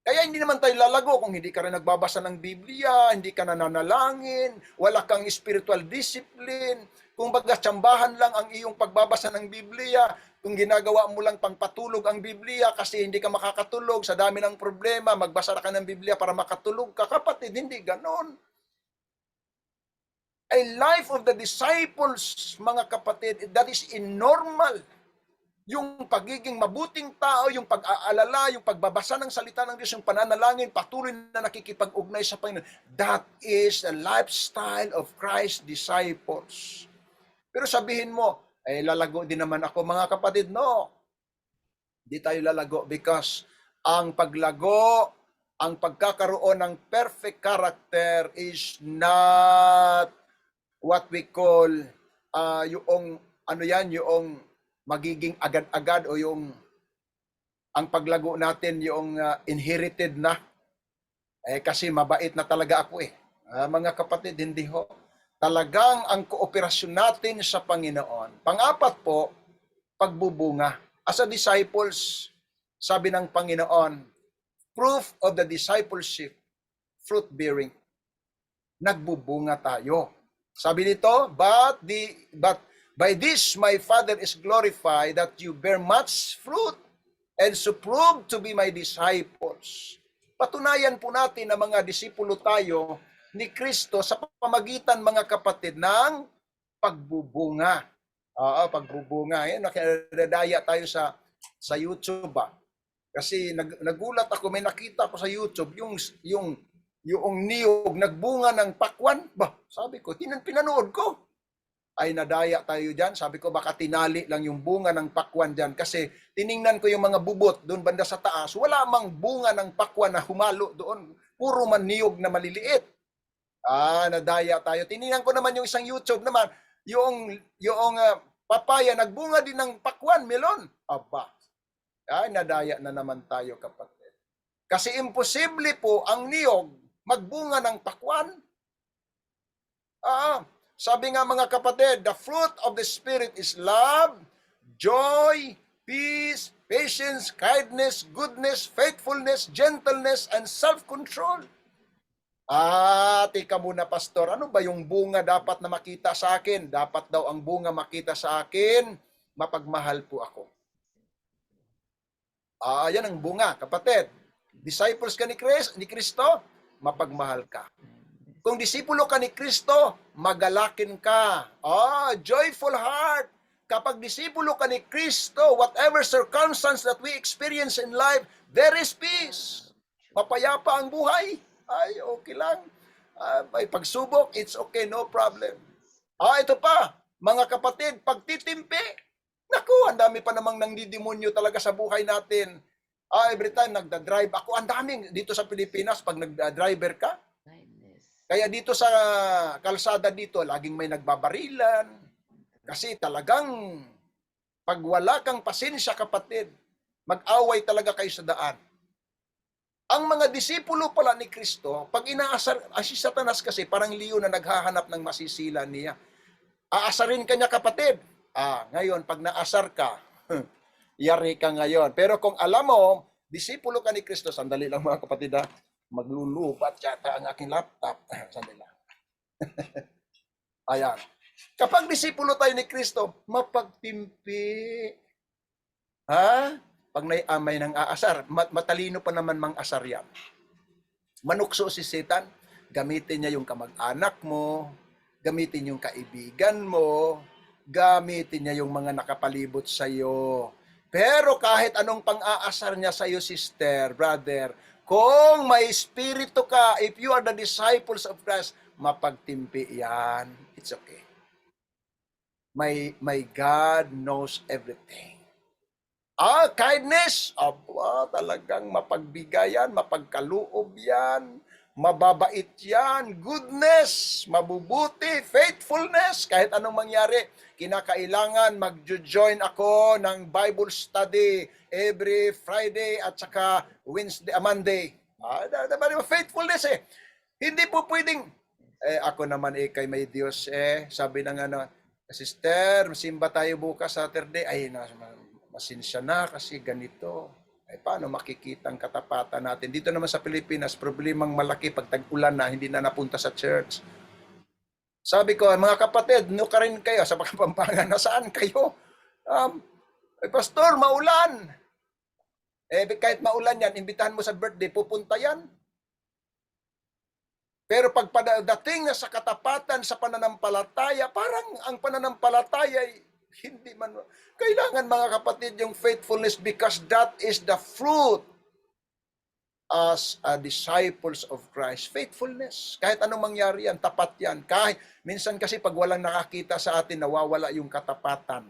Kaya hindi naman tayo lalago kung hindi ka rin nagbabasa ng Biblia, hindi ka nananalangin, wala kang spiritual discipline, kung baga tsambahan lang ang iyong pagbabasa ng Biblia, kung ginagawa mo lang pangpatulog ang Biblia kasi hindi ka makakatulog sa dami ng problema, magbasa ka ng Biblia para makatulog ka. Kapatid, hindi ganon. A life of the disciples, mga kapatid, that is normal. Yung pagiging mabuting tao, yung pag-aalala, yung pagbabasa ng salita ng Diyos, yung pananalangin, patuloy na nakikipag-ugnay sa Panginoon. That is the lifestyle of Christ's disciples. Pero sabihin mo, lalago din naman ako, mga kapatid. No, hindi tayo lalago because ang paglago, ang pagkakaroon ng perfect character is not what we call yung magiging agad-agad o yung ang paglago natin yung inherited na. Kasi mabait na talaga ako mga kapatid, hindi ho. Talagang ang kooperasyon natin sa Panginoon. Pang-apat po, pagbubunga. As a disciples, sabi ng Panginoon, proof of the discipleship, fruit bearing. Nagbubunga tayo. Sabi nito, but by this my Father is glorified, that you bear much fruit and so prove to be my disciples. Patunayan po natin na mga disipulo tayo ni Kristo sa pamamagitan, mga kapatid, ng pagbubunga. Pagbubunga. Nakadadaya tayo sa YouTube. Kasi nagulat ako, may nakita ko sa YouTube, yung niyog nagbunga ng pakwan. Sabi ko, pinanood ko. Ay nadaya tayo dyan. Sabi ko, baka tinali lang yung bunga ng pakwan dyan. Kasi tiningnan ko yung mga bubot doon banda sa taas. Wala mang bunga ng pakwan na humalo doon. Puro man niyog na maliliit. Nadaya tayo. Tiningnan ko naman yung isang YouTube naman. Yung papaya, nagbunga din ng pakwan, melon. Nadaya na naman tayo, kapatid. Kasi imposible po ang niyog magbunga ng pakwan. Sabi nga, mga kapatid, the fruit of the Spirit is love, joy, peace, patience, kindness, goodness, faithfulness, gentleness, and self-control. Tika muna, pastor. Ano ba yung bunga dapat na makita sa akin? Dapat daw ang bunga makita sa akin, mapagmahal po ako. Yan ang bunga, kapatid. Disciples ka ni Kristo, mapagmahal ka. Kung disipulo ka ni Kristo, magalakin ka. Joyful heart. Kapag disipulo ka ni Kristo, whatever circumstance that we experience in life, there is peace. Mapayapa ang buhay. Ay, okay lang. May pagsubok, it's okay, no problem. Ito pa, mga kapatid, pagtitimpi. Naku, ang dami pa namang nangdidemonyo talaga sa buhay natin. Every time nagda-drive ako, ang daming dito sa Pilipinas, pag nagda-driver ka, kaya dito sa kalsada dito, laging may nagbabarilan. Kasi talagang, pag wala kang pasensya, kapatid, mag-away talaga kayo sa daan. Ang mga disipulo pala ni Kristo, pag inaasar, si Satanas kasi parang leon na naghahanap ng masisilan niya. Aasarin ka niya, kapatid. Ngayon, pag naasar ka, yari ka ngayon. Pero kung alam mo, disipulo ka ni Kristo, sandali lang mga kapatid, maglulubat yata ang aking laptop. Sandali lang. Ayan. Kapag disipulo tayo ni Kristo, mapagtimpi. Pag may nang aasar, matalino pa naman mang asar yan. Manukso si Satan, gamitin niya yung kamag-anak mo, gamitin yung kaibigan mo, gamitin niya yung mga nakapalibot sa iyo. Pero kahit anong pang-aasar niya sa iyo, sister, brother, kung may espiritu ka, if you are the disciples of Christ, mapagtimpi yan. It's okay. My God knows everything. Kindness. Talagang mapagbigayan, mapagkaloob yan, mababait yan, goodness, mabubuti, faithfulness, kahit anong mangyari, kinakailangan mag-join ako ng Bible study every Friday at saka Monday. Faithfulness Hindi po pwedeng, ako naman kay may Diyos sabi ng sister, simba tayo bukas Saturday, masinsya na kasi ganito. Paano makikita ang katapatan natin? Dito naman sa Pilipinas, problemang malaki pag tag-ulan na, hindi na napunta sa church. Sabi ko, mga kapatid, ka rin kayo sa Kapampangan, nasaan kayo? Pastor, maulan. Kahit maulan yan, imbitahan mo sa birthday, pupunta yan. Pero pag dating na sa katapatan, sa pananampalataya, parang ang pananampalataya ay hindi man. Kailangan mga kapatid yung faithfulness because that is the fruit as a disciples of Christ. Faithfulness. Kahit anong mangyari yan, tapat yan. Kahit, minsan kasi pag walang nakakita sa atin, nawawala yung katapatan.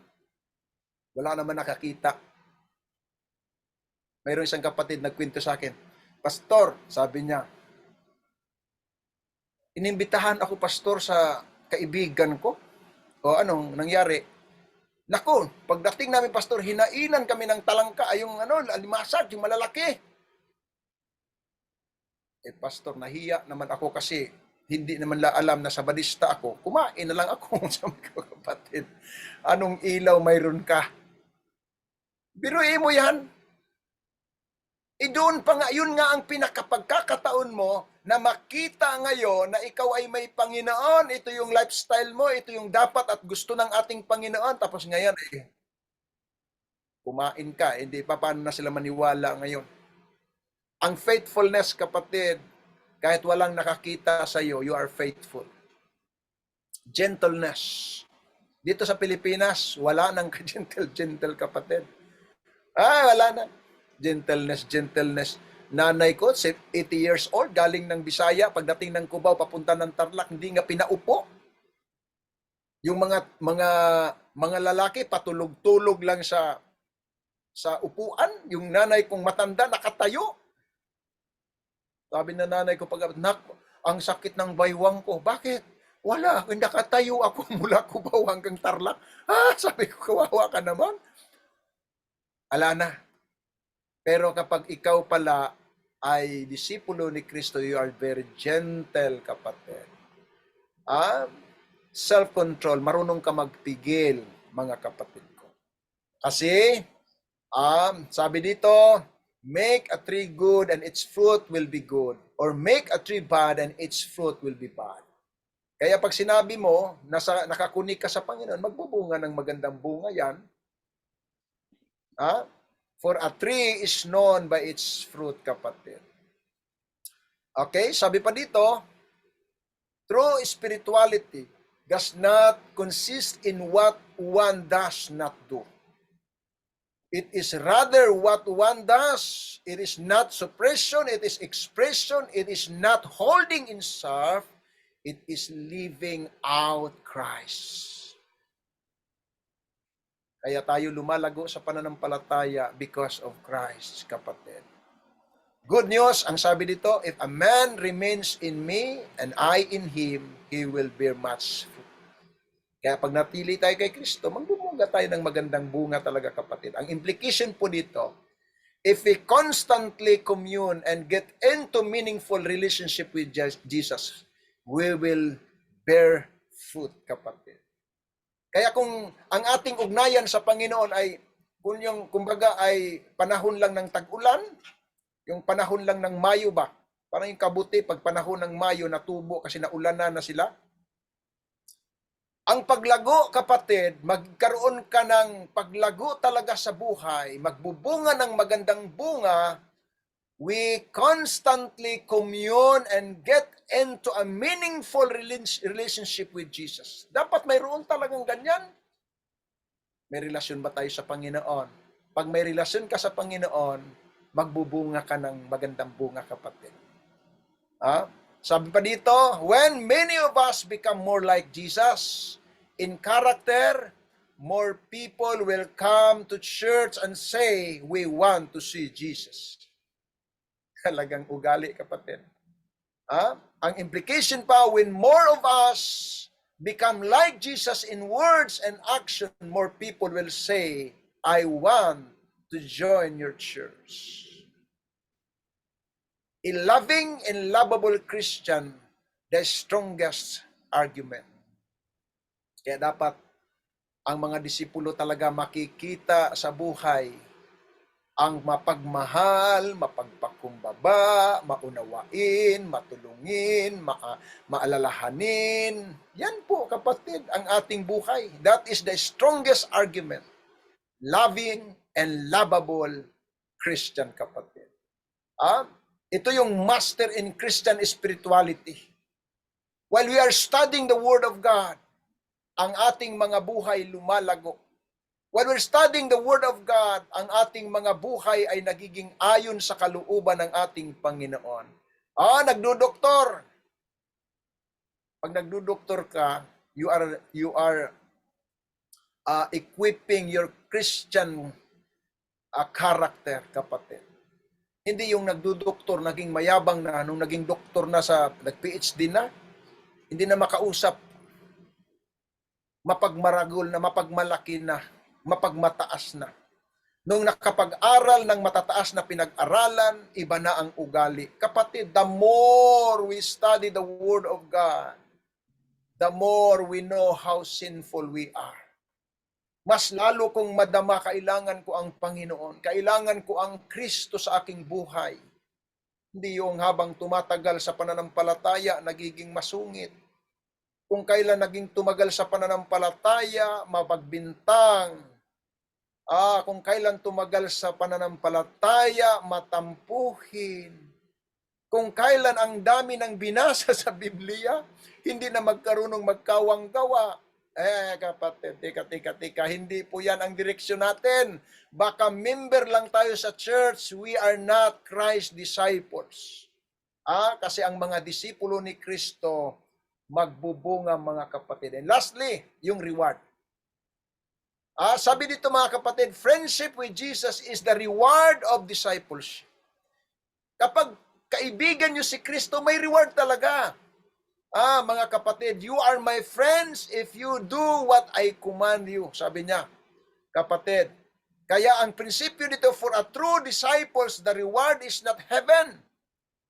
Wala naman nakakita. Mayroon isang kapatid nagkwento sa akin, Pastor, sabi niya, inimbitahan ako, pastor, sa kaibigan ko. O anong nangyari? Naku, pagdating namin, pastor, hinainan kami ng talangka, yung alimasag, yung malalaki. Pastor, nahiya naman ako kasi hindi naman alam na sabadista ako. Kumain na lang ako. Sabi ko, kapatid, anong ilaw mayroon ka? Biruin mo yan. Doon pa nga, yun nga ang pinakapagkakataon mo na makita ngayon na ikaw ay may Panginoon, ito yung lifestyle mo, ito yung dapat at gusto ng ating Panginoon, tapos ngayon, kumain ka, hindi pa paano na sila maniwala ngayon. Ang faithfulness, kapatid, kahit walang nakakita sa iyo, you are faithful. Gentleness. Dito sa Pilipinas, wala nang gentle, kapatid. Wala na. Gentleness. Nanay ko, 80 years old, galing ng Bisaya, pagdating ng Cubao, papunta ng Tarlac, hindi nga pinaupo. Yung mga lalaki, patulog-tulog lang sa upuan. Yung nanay kong matanda, nakatayo. Sabi na nanay ko, ang sakit ng baywang ko. Bakit? Wala, nakatayo ako mula Cubao hanggang Tarlac. Sabi ko, kawawa ka naman. Ala na. Pero kapag ikaw pala ay disipulo ni Kristo, you are very gentle, kapatid. Self-control, marunong ka magpigil, mga kapatid ko. Kasi, sabi dito, Make a tree good and its fruit will be good. Or make a tree bad and its fruit will be bad. Kaya pag sinabi mo, nakakunik ka sa Panginoon, magbubunga ng magandang bunga yan. For a tree is known by its fruit, kapatid. Okay, sabi pa dito, true spirituality does not consist in what one does not do. It is rather what one does. It is not suppression, it is expression, it is not holding in self, it is living out Christ. Kaya tayo lumalago sa pananampalataya because of Christ, kapatid. Good news, ang sabi dito, if a man remains in me and I in him, he will bear much fruit. Kaya pag napili tayo kay Kristo, magbumunga tayo ng magandang bunga talaga, kapatid. Ang implication po dito, if we constantly commune and get into meaningful relationship with Jesus, we will bear fruit, kapatid. Kaya kung ang ating ugnayan sa Panginoon ay, kumbaga ay panahon lang ng tag-ulan, yung panahon lang ng Mayo ba? Parang yung kabuti, pag panahon ng Mayo, natubo kasi naulanan na sila. Ang paglago, kapatid, magkaroon ka ng paglago talaga sa buhay, magbubunga ng magandang bunga, we constantly commune and get into a meaningful relationship with Jesus. Dapat mayroon talagang ganyan. May relasyon ba tayo sa Panginoon? Pag may relasyon ka sa Panginoon, magbubunga ka ng magandang bunga, kapatid. Sabi pa dito, when many of us become more like Jesus in character, more people will come to church and say, we want to see Jesus. Talagang ugali, kapatid. Ang implication pa, when more of us become like Jesus in words and action, more people will say, I want to join your church. A loving and lovable Christian, the strongest argument. Kaya dapat ang mga disipulo talaga makikita sa buhay ang mapagmahal, mapagpakumbaba, maunawain, matulungin, maalalahanin. Yan po, kapatid, ang ating buhay. That is the strongest argument. Loving and lovable Christian, kapatid. Ito yung master in Christian spirituality. While we are studying the Word of God, ang ating mga buhay lumalago. While we're studying the Word of God, ang ating mga buhay ay nagiging ayon sa kalooban ng ating Panginoon. Nagdudoktor. Pag nagdudoktor ka, you are equipping your Christian character, kapatid. Hindi yung nagdudoktor, naging mayabang na, nung naging doktor na nag-PhD na, hindi na makausap, mapagmaragol na, mapagmalaki na, mapagmataas na. Nung nakapag-aral ng matataas na pinag-aralan, iba na ang ugali. Kapatid, the more we study the Word of God, the more we know how sinful we are. Mas lalo kong madama, kailangan ko ang Panginoon. Kailangan ko ang Kristo sa aking buhay. Hindi yung habang tumatagal sa pananampalataya, nagiging masungit. Kung kailan naging tumagal sa pananampalataya, mapagbintang. Kung kailan tumagal sa pananampalataya, matampuhin. Kung kailan ang dami ng binasa sa Biblia, hindi na magkarunong magkawang gawa. Kapatid, tika, hindi po yan ang direksyon natin. Baka member lang tayo sa church, we are not Christ disciples. Kasi ang mga disipulo ni Kristo, magbubunga, mga kapatid. And lastly, yung reward. Sabi dito, mga kapatid, friendship with Jesus is the reward of discipleship. Kapag kaibigan nyo si Kristo, may reward talaga. Mga kapatid, you are my friends if you do what I command you. Sabi niya, kapatid. Kaya ang prinsipyo dito, for a true disciples, the reward is not heaven,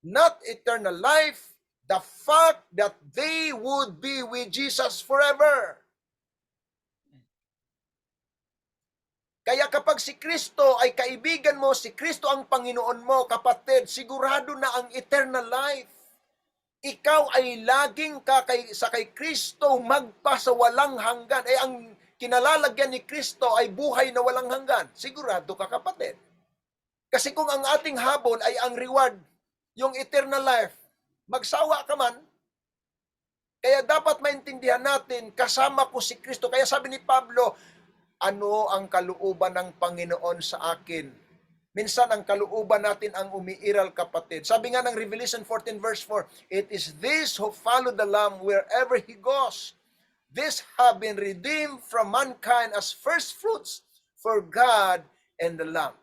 not eternal life, the fact that they would be with Jesus forever. Kaya kapag si Kristo ay kaibigan mo, si Kristo ang Panginoon mo, kapatid, sigurado na ang eternal life. Ikaw ay laging sa kay Kristo magpasawalang hanggan. Ang kinalalagyan ni Kristo ay buhay na walang hanggan. Sigurado ka, kapatid. Kasi kung ang ating habol ay ang reward, yung eternal life, magsawa ka man, kaya dapat maintindihan natin, kasama ko si Kristo. Kaya sabi ni Pablo, ano ang kalooban ng Panginoon sa akin? Minsan ang kalooban natin ang umiiral, kapatid. Sabi nga ng Revelation 14 verse 4, it is this who follow the Lamb wherever he goes. These have been redeemed from mankind as first fruits for God and the Lamb.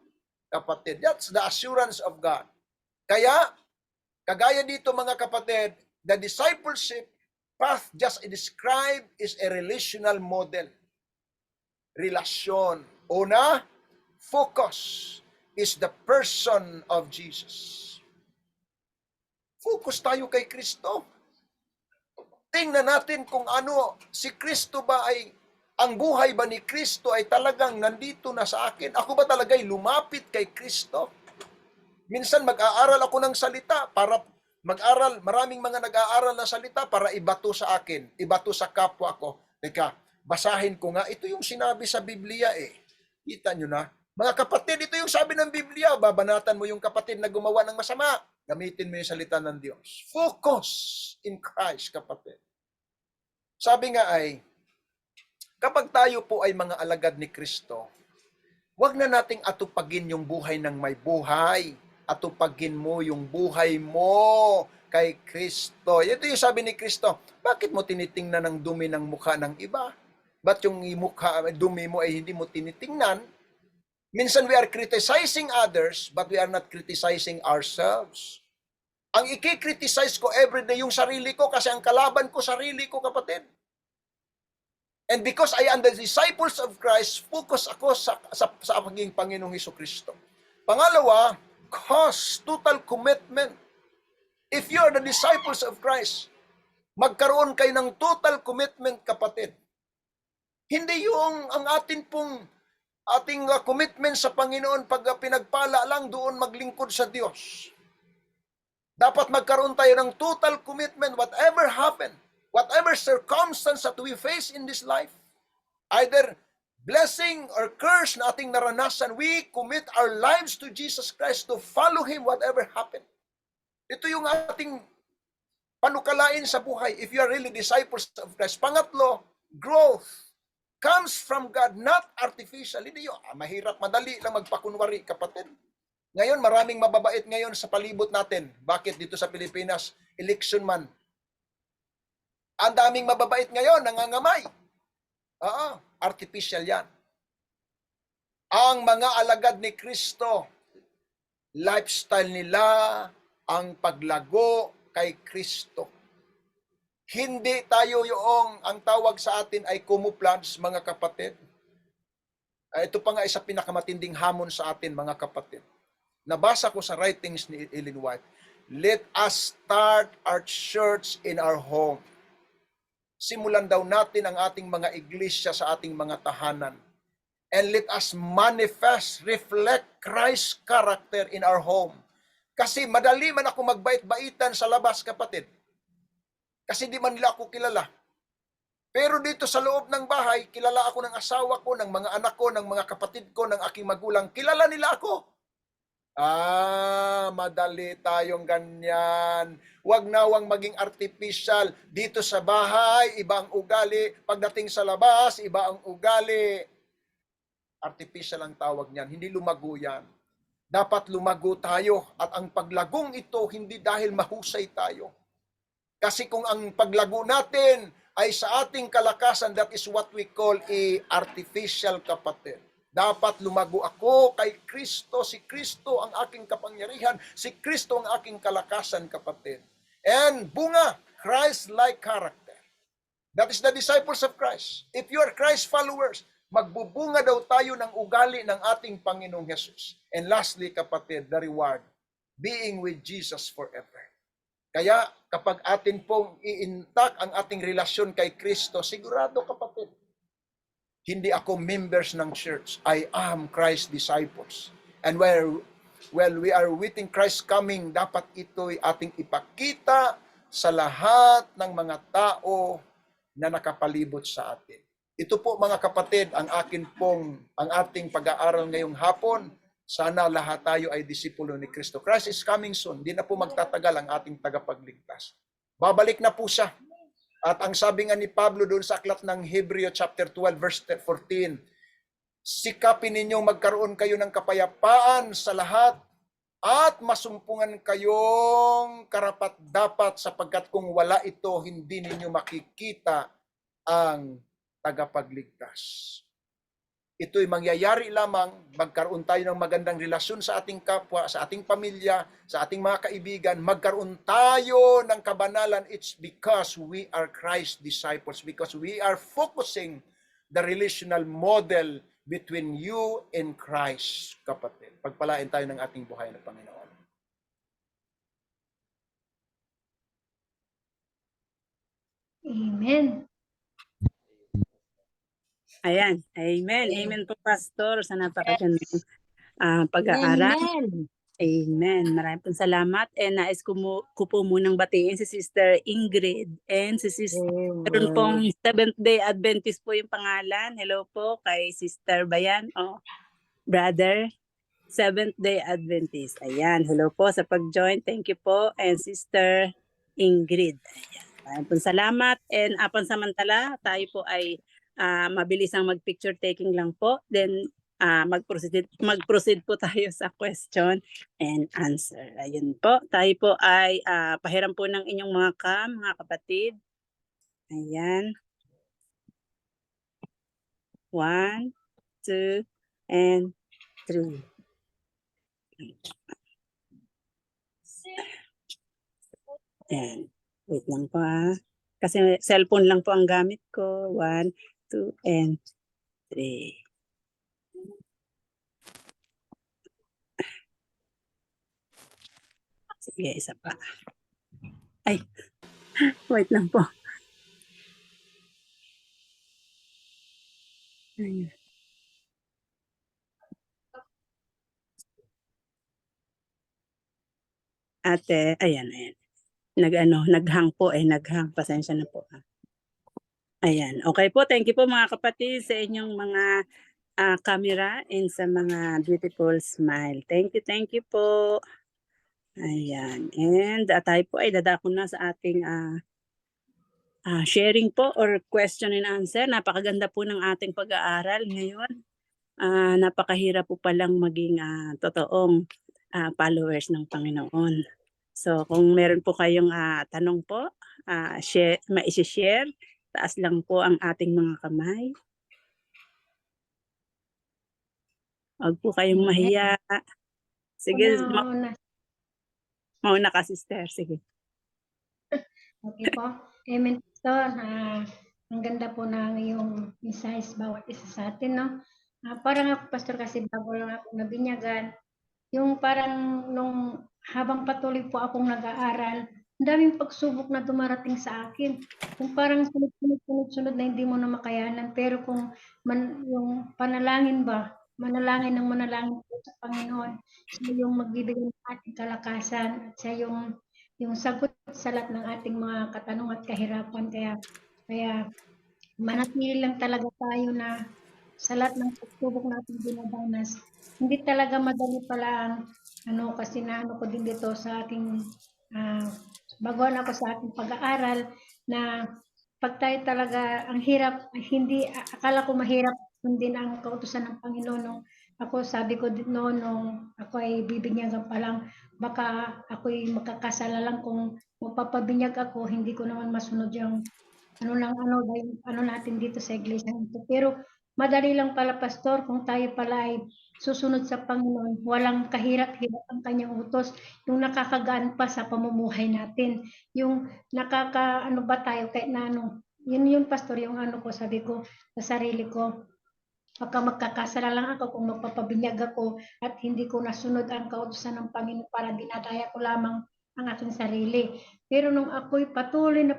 Kapatid, that's the assurance of God. Kaya, kagaya dito mga kapatid, the discipleship path just described is a relational model. Relasyon. Una, focus is the person of Jesus. Focus tayo kay Kristo. Tingnan natin kung ano, si Kristo ba ay, ang buhay ba ni Kristo ay talagang nandito na sa akin? Ako ba talaga'y lumapit kay Kristo? Minsan mag-aaral ako ng salita para mag-aral, maraming mga nag-aaral ng salita para ibato sa akin, ibato sa kapwa ko. Teka, basahin ko nga, ito yung sinabi sa Biblia eh. Kita nyo na? Mga kapatid, ito yung sabi ng Biblia. Babanatan mo yung kapatid na gumawa ng masama. Gamitin mo yung salita ng Diyos. Focus in Christ, kapatid. Sabi nga ay, kapag tayo po ay mga alagad ni Kristo, huwag na nating atupagin yung buhay ng may buhay. Atupagin mo yung buhay mo kay Kristo. Ito yung sabi ni Kristo, bakit mo tinitingnan ang dumi ng mukha ng iba? Ba't yung dumi mo ay hindi mo tinitingnan? Minsan we are criticizing others, but we are not criticizing ourselves. Ang i-criticize ko everyday yung sarili ko kasi ang kalaban ko sarili ko, kapatid. And because I am the disciples of Christ, focus ako sa pagiging Panginoong Hesukristo. Pangalawa, cause, total commitment. If you are the disciples of Christ, magkaroon kayo ng total commitment, kapatid. Hindi yung ang ating commitment sa Panginoon pag pinagpala lang doon maglingkod sa Diyos. Dapat magkaroon tayo ng total commitment whatever happen, whatever circumstance that we face in this life. Either blessing or curse na ating naranasan, we commit our lives to Jesus Christ to follow Him whatever happen. Ito yung ating panukalain sa buhay if you are really disciples of Christ. Pangatlo, growth comes from God, not artificial. Hindi yun, mahirap, madali lang magpakunwari, kapatid. Ngayon, maraming mababait ngayon sa palibot natin. Bakit dito sa Pilipinas? Election man. Ang daming mababait ngayon, nangangamay. Artificial yan. Ang mga alagad ni Kristo, lifestyle nila, ang paglago kay Kristo. Hindi tayo yung, ang tawag sa atin ay camouflage, mga kapatid. Ito pa nga isa pinakamatinding hamon sa atin, mga kapatid. Nabasa ko sa writings ni Ellen White, let us start our church in our home. Simulan daw natin ang ating mga iglesia sa ating mga tahanan. And let us manifest, reflect Christ's character in our home. Kasi madali man ako magbait-baitan sa labas, kapatid. Kasi di man nila ako kilala. Pero dito sa loob ng bahay, kilala ako ng asawa ko, ng mga anak ko, ng mga kapatid ko, ng aking magulang. Kilala nila ako. Madali tayong ganyan. Huwag nawang maging artificial. Dito sa bahay, iba ang ugali. Pagdating sa labas, iba ang ugali. Artificial ang tawag niyan. Hindi lumago yan. Dapat lumago tayo. At ang paglagong ito, hindi dahil mahusay tayo. Kasi kung ang paglago natin ay sa ating kalakasan, that is what we call artificial, kapatid. Dapat lumago ako kay Kristo. Si Kristo ang aking kapangyarihan. Si Kristo ang aking kalakasan, kapatid. And bunga, Christ-like character. That is the disciples of Christ. If you are Christ followers, magbubunga daw tayo ng ugali ng ating Panginoong Jesus. And lastly, kapatid, the reward, being with Jesus forever. Kaya kapag atin pong i-intact ang ating relasyon kay Kristo, sigurado, kapatid, Hindi ako members ng church. I am Christ's disciples. And while we are waiting Christ's coming, dapat ito'y ating ipakita sa lahat ng mga tao na nakapalibot sa atin. Ito po mga kapatid, ang ating pag-aaral ngayong hapon. Sana lahat tayo ay disipulo ni Kristo. Christ is coming soon. Di na po magtatagal ang ating tagapagligtas. Babalik na po siya. At ang sabi nga ni Pablo doon sa aklat ng Hebreo chapter 12 verse 14, sikapin ninyong magkaroon kayo ng kapayapaan sa lahat at masumpungan kayong karapat-dapat sapagkat kung wala ito, hindi ninyo makikita ang tagapagligtas. Ito'y mangyayari lamang magkaroon tayo ng magandang relasyon sa ating kapwa, sa ating pamilya, sa ating mga kaibigan. Magkaroon tayo ng kabanalan. It's because we are Christ's disciples, because we are focusing the relational model between you and Christ, kapatid. Pagpalain tayo ng ating buhay ng Panginoon. Amen. Ayan. Amen. Amen po, Pastor, sa napakagandang pag-aaral. Amen. Amen. Maraming pong salamat. And nais ko po munang batiin si Sister Ingrid and si Sister meron pong Seventh-day Adventist po yung pangalan. Hello po kay Sister Bayan. Brother, Seventh-day Adventist. Ayan. Hello po sa pag-join. Thank you po. And Sister Ingrid. Ayan. Maraming pong salamat. And pansamantala, tayo po ay mabilis ang mag-picture taking lang po. Then, mag-proceed po tayo sa question and answer. Ayun po. Tayo po ay pahiram po ng inyong mga mga kapatid. Ayan. 1, 2, and 3. Ayan. Wait lang po kasi cellphone lang po ang gamit ko. 1, 2, and 3. Sige, isa pa. Ay, wait lang po. Ayan. Ate, ayan. Naghang po naghang. Pasensya na po. Ayan. Okay po, thank you po mga kapatid sa inyong mga camera and sa mga beautiful smile. Thank you po. Ayan. And tayo po ay dadako na sa ating sharing po or question and answer. Napakaganda po ng ating pag-aaral ngayon. Napakahirap po palang maging totoong followers ng Panginoon. So kung meron po kayong tanong po, ma-share, taas lang po ang ating mga kamay. Huwag po kayong mahiya. Sige, mauna ka, sister. Sige. Okay po. Amen, Pastor. Ang ganda po ng iyong mensahe bawat isa sa atin, no? Parang ako, Pastor, kasi bago lang ako nabinyagan, yung parang nung habang patuloy po akong nag-aaral, ang daming pagsubok na dumarating sa akin. Kung parang sunod na hindi mo na makayanan. Pero kung yung panalangin ba, manalangin po sa Panginoon, siya yung magbibigay ng ating kalakasan at siya yung sagot sa lahat ng ating mga katanungan at kahirapan. Kaya manatili lang talaga tayo na sa lahat ng pagsubok natin dinadanas. Hindi talaga madali pala ang kasi ko din dito sa ating baguhan ako sa ating pag-aaral na pag tayo talaga ang hirap, hindi akala ko mahirap sundin ang kautusan ng Panginoon. Ako sabi ko din noon nung ako ay bibinyagan pa lang, baka ako'y magkakasala lang kung mapapabinyag ako, hindi ko naman masunod yung ano natin dito sa iglesia nito. Pero madali lang pala, Pastor, kung tayo pala ay susunod sa Panginoon, walang kahirap-hirap ang kanyang utos, yung nakakagaan pa sa pamumuhay natin, yung ba tayo kahit na yun Pastor, yung ko, sabi ko sa sarili ko, baka magkakasala lang ako kung magpapabinyag ako at hindi ko nasunod ang kautusan ng Panginoon para dinadaya ko lamang ang aking sarili. Pero nung ako'y patuloy na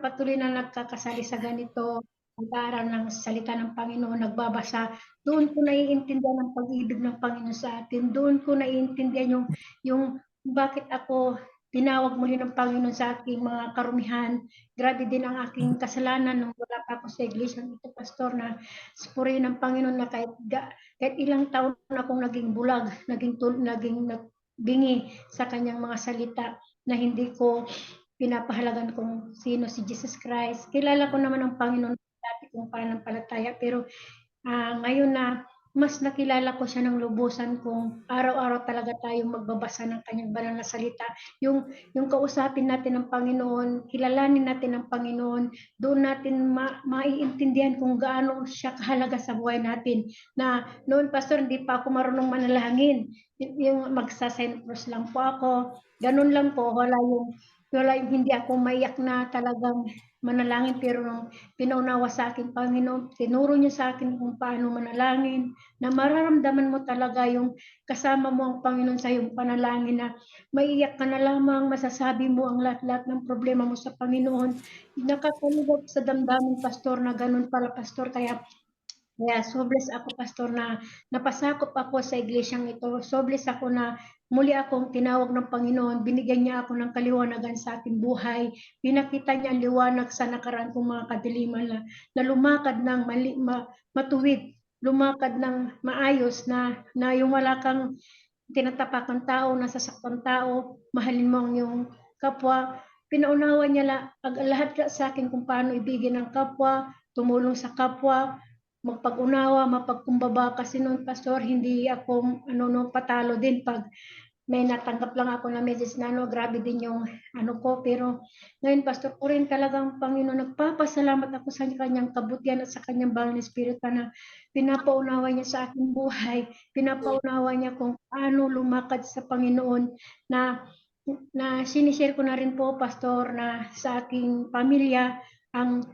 nagkakasali sa ganito, nag-aaral ng salita ng Panginoon, nagbabasa, doon ko naiintindihan ang pag-ibig ng Panginoon sa atin. Doon ko naiintindihan yung bakit ako tinawag muli ng Panginoon sa aking mga karumihan. Grabe din ang aking kasalanan nung wala pa ako sa iglesia ito, pastor, na purihin ng Panginoon na kahit ilang taon akong naging bulag, naging bingi sa kanyang mga salita na hindi ko pinapahalagan kung sino si Jesus Christ. Kilala ko naman ang Panginoon dati kung pananampalataya, pero ngayon na mas nakilala ko siya ng lubusan kung araw-araw talaga tayong magbabasa ng kanyang banal na salita. Yung kausapin natin ng Panginoon, kilalanin natin ang Panginoon, doon natin maiintindihan kung gaano siya kahalaga sa buhay natin. Na noon, pastor, hindi pa ako marunong manalangin. Yung magsa-Saint Cross lang po ako. Ganun lang po, wala yung hindi ako maiyak na talagang manalangin, pero nung pinaunawa sa akin Panginoon, tinuro niya sa akin kung paano manalangin, na mararamdaman mo talaga yung kasama mo ang Panginoon sa iyong panalangin, na maiiyak ka na lamang, masasabi mo ang lahat-lahat ng problema mo sa Panginoon. Nakakalugod sa damdamin, pastor, na ganun pala, pastor. Kaya so blessed ako, pastor, na napasakop ako sa iglesyang ito. So blessed ako na muli akong tinawag ng Panginoon. Binigyan niya ako ng kaliwanagan sa aking buhay. Pinakita niya ang liwanag sa nakaraan kong mga kadiliman, na lumakad ng matuwid, lumakad ng maayos, na yung wala kang tinatapakang tao, nasasaktan tao, mahalin mo ang iyong kapwa. Pinaunawa niya lahat sa akin kung paano ibigin ang kapwa, tumulong sa kapwa, magpag-unawa, mapagkumbaba, kasi noon, pastor, hindi ako patalo din pag may natanggap lang ako na message na grabe din yung ko, pero ngayon, pastor, po rin talagang Panginoon, nagpapasalamat ako sa kanyang kabutihan at sa kanyang banal na espiritu na pinapaunawa niya sa aking buhay, pinapaunawa niya kung paano lumakad sa Panginoon, na sinishare ko na rin po, pastor, na sa aking pamilya, ang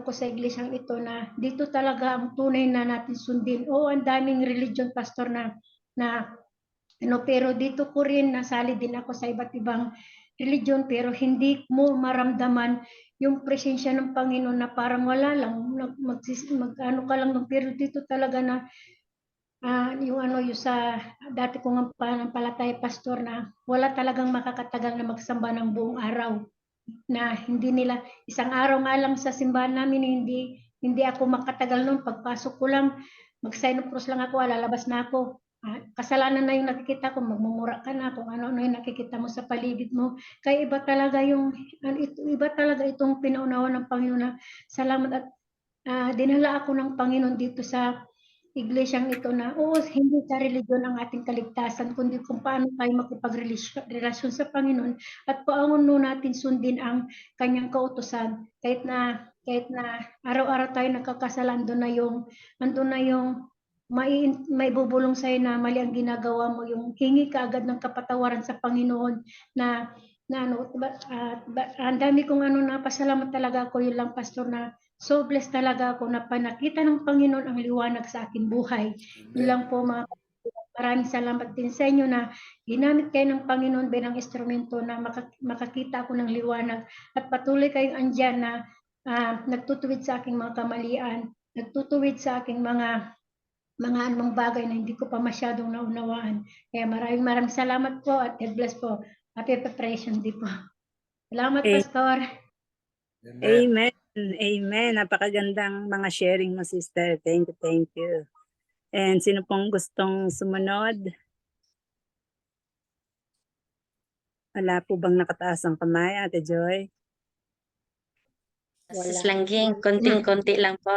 ko sa iglesyang ito, na dito talaga ang tunay na natin sundin. Ang daming religion, pastor, pero dito ko rin nasali din ako sa iba't ibang religion, pero hindi mo maramdaman yung presensya ng Panginoon, na parang wala lang, ka lang, pero dito talaga na yung sa dati kong pananampalataya, pastor, na wala talagang makakatagal na magsamba ng buong araw, na hindi nila, isang araw nga lang sa simbahan namin, hindi ako makatagal noon. Pagpasok ko lang, mag-sign of cross lang ako, lalabas na ako. Kasalanan na yung nakikita ko, magmumura ka na, kung ano-ano yung nakikita mo sa paligid mo. Kaya iba talaga itong pinaunawa ng Panginoon, na salamat, at dinala ako ng Panginoon dito sa iglesyang ito, na hindi sa religion ang ating kaligtasan, kundi kung paano tayo makipagrelasyon sa Panginoon, at paano natin sundin ang kanyang kautusan. Kahit na araw-araw tayo nagkakasala, andun na yung may bubulong sa'yo na mali ang ginagawa mo, yung hingi ka agad ng kapatawaran sa Panginoon, na ang dami kong napasalamat talaga ako. Yun lang, pastor, na so blessed talaga ako na panakita ng Panginoon ang liwanag sa aking buhay. Yun lang po, mga kapatid. Maraming salamat din sa inyo na ginamit kayo ng Panginoon bilang instrumento na makakita ako ng liwanag, at patuloy kayong andyan na nagtutuwid sa aking mga kamalian, nagtutuwid sa aking mga anumang bagay na hindi ko pa masyadong naunawaan. Kaya maraming salamat po, at God bless po. Happy preparation day po. Salamat, pastor. Amen. Amen. Napakagandang mga sharing mo, sister. Thank you, thank you. And sino pong gustong sumunod? Wala po bang nakataas ang kamay, Ate Joy? Sis Langging, konting-konti lang po.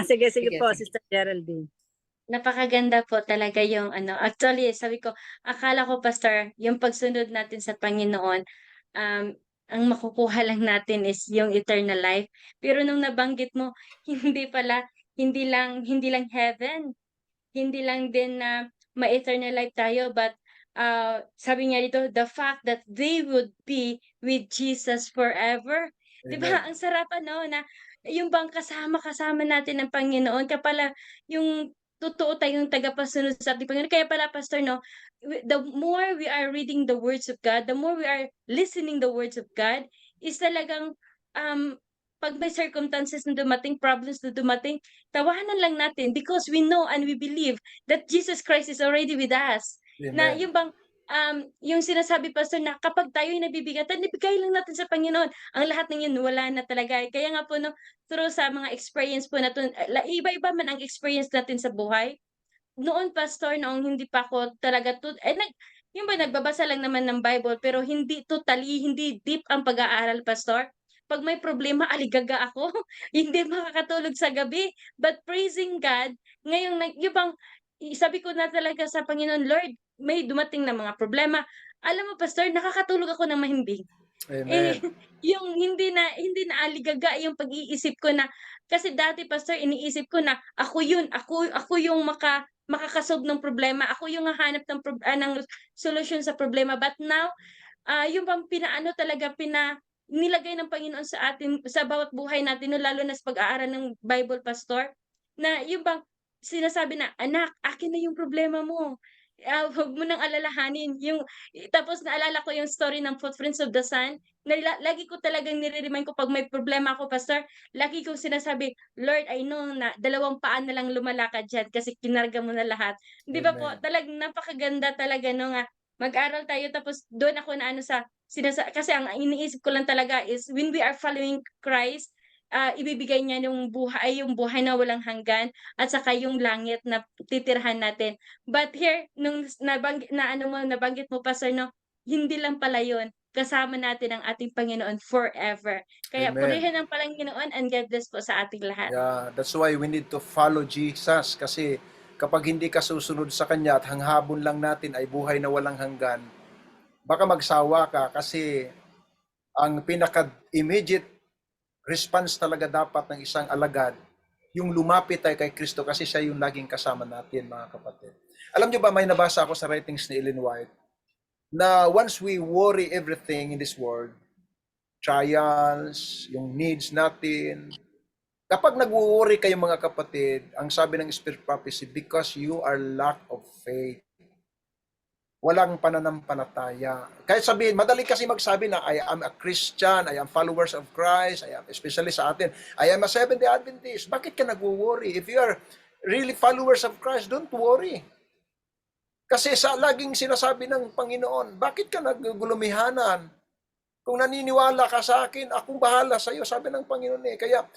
Sige po, Sister Geraldine. Napakaganda po talaga yung actually, sabi ko, akala ko, pastor, yung pagsunod natin sa Panginoon, ang makukuha lang natin is yung eternal life. Pero nung nabanggit mo, hindi lang heaven, hindi lang din na ma-eternal life tayo, but sabi niya dito, the fact that they would be with Jesus forever. Di ba? Ang sarap na yung bang kasama natin ng Panginoon, kapala yung totoo tayong tagapasunod sa ating Panginoon. Kaya pala, pastor, the more we are reading the words of God, the more we are listening the words of God, is talagang pag may circumstances na dumating, problems na dumating, tawanan lang natin because we know and we believe that Jesus Christ is already with us. Na Amen. yung bang yung sinasabi pastor na kapag tayo'y nabibigatan, ibigay lang natin sa Panginoon. Ang lahat ng yun wala na talaga. Kaya nga po no, through sa mga experience po natin, iba-iba man ang experience natin sa buhay. Noon pastor, noong hindi pa ako talaga yung ba nagbabasa lang naman ng Bible pero hindi totally, hindi deep ang pag-aaral pastor. Pag may problema, aligaga ako. Hindi makakatulog sa gabi. But praising God, ngayon yung bang sabi ko na talaga sa Panginoon, Lord, may dumating na mga problema. Alam mo pastor, nakakatulog ako ng mahimbing. Eh, Amen. yung hindi na aligaga yung pag-iisip ko na kasi dati pastor iniisip ko na ako yun, ako yung makakasolve ng problema, ako yung hahanap ng solusyon sa problema. But now, yung bang pinaano talaga, nilagay ng Panginoon sa atin sa bawat buhay natin 'no, lalo na sa pag-aaral ng Bible pastor, na yung bang sinasabi na, "Anak, akin na yung problema mo. Huwag mo nang alalahanin." Tapos naalala ko yung story ng Footprints of the Sun, na lagi ko talagang nire-remind ko 'pag may problema ako pastor, lagi kong sinasabi, "Lord, I know na 2 paa na lang lumalakad diyan kasi kinarga mo na lahat." 'Di ba po, Amen. talagang napakaganda talaga 'no nga, mag-aral tayo tapos doon ako na ano sa kasi ang iniisip ko lang talaga is when we are following Christ, ibibigay niya yung buhay na walang hanggan at saka yung langit na titirhan natin. But here, nung nabanggit mo pastor 'no, hindi lang pala yun, kasama natin ang ating Panginoon forever. Kaya Amen. purihin ng Panginoon and God bless po sa ating lahat. Yeah, that's why we need to follow Jesus kasi kapag hindi ka susunod sa Kanya at hanghabon lang natin ay buhay na walang hanggan, baka magsawa ka kasi ang pinaka-immediate response talaga dapat ng isang alagad, yung lumapit tayo kay Kristo kasi siya yung laging kasama natin, mga kapatid. Alam nyo ba, may nabasa ako sa writings ni Ellen White na once we worry everything in this world, trials, yung needs natin, kapag nag-worry kayo mga kapatid, ang sabi ng Spirit Prophecy, because you are lack of faith. Walang pananampalataya. Kahit sabihin, madali kasi magsabi na I am a Christian, I am followers of Christ, especially sa atin, I am a Seventh-day Adventist. Bakit ka nag-worry? If you are really followers of Christ, don't worry. Kasi laging sinasabi ng Panginoon, bakit ka nagugulumihanan? Kung naniniwala ka sa akin, akong bahala sa iyo, sabi ng Panginoon eh. Kaya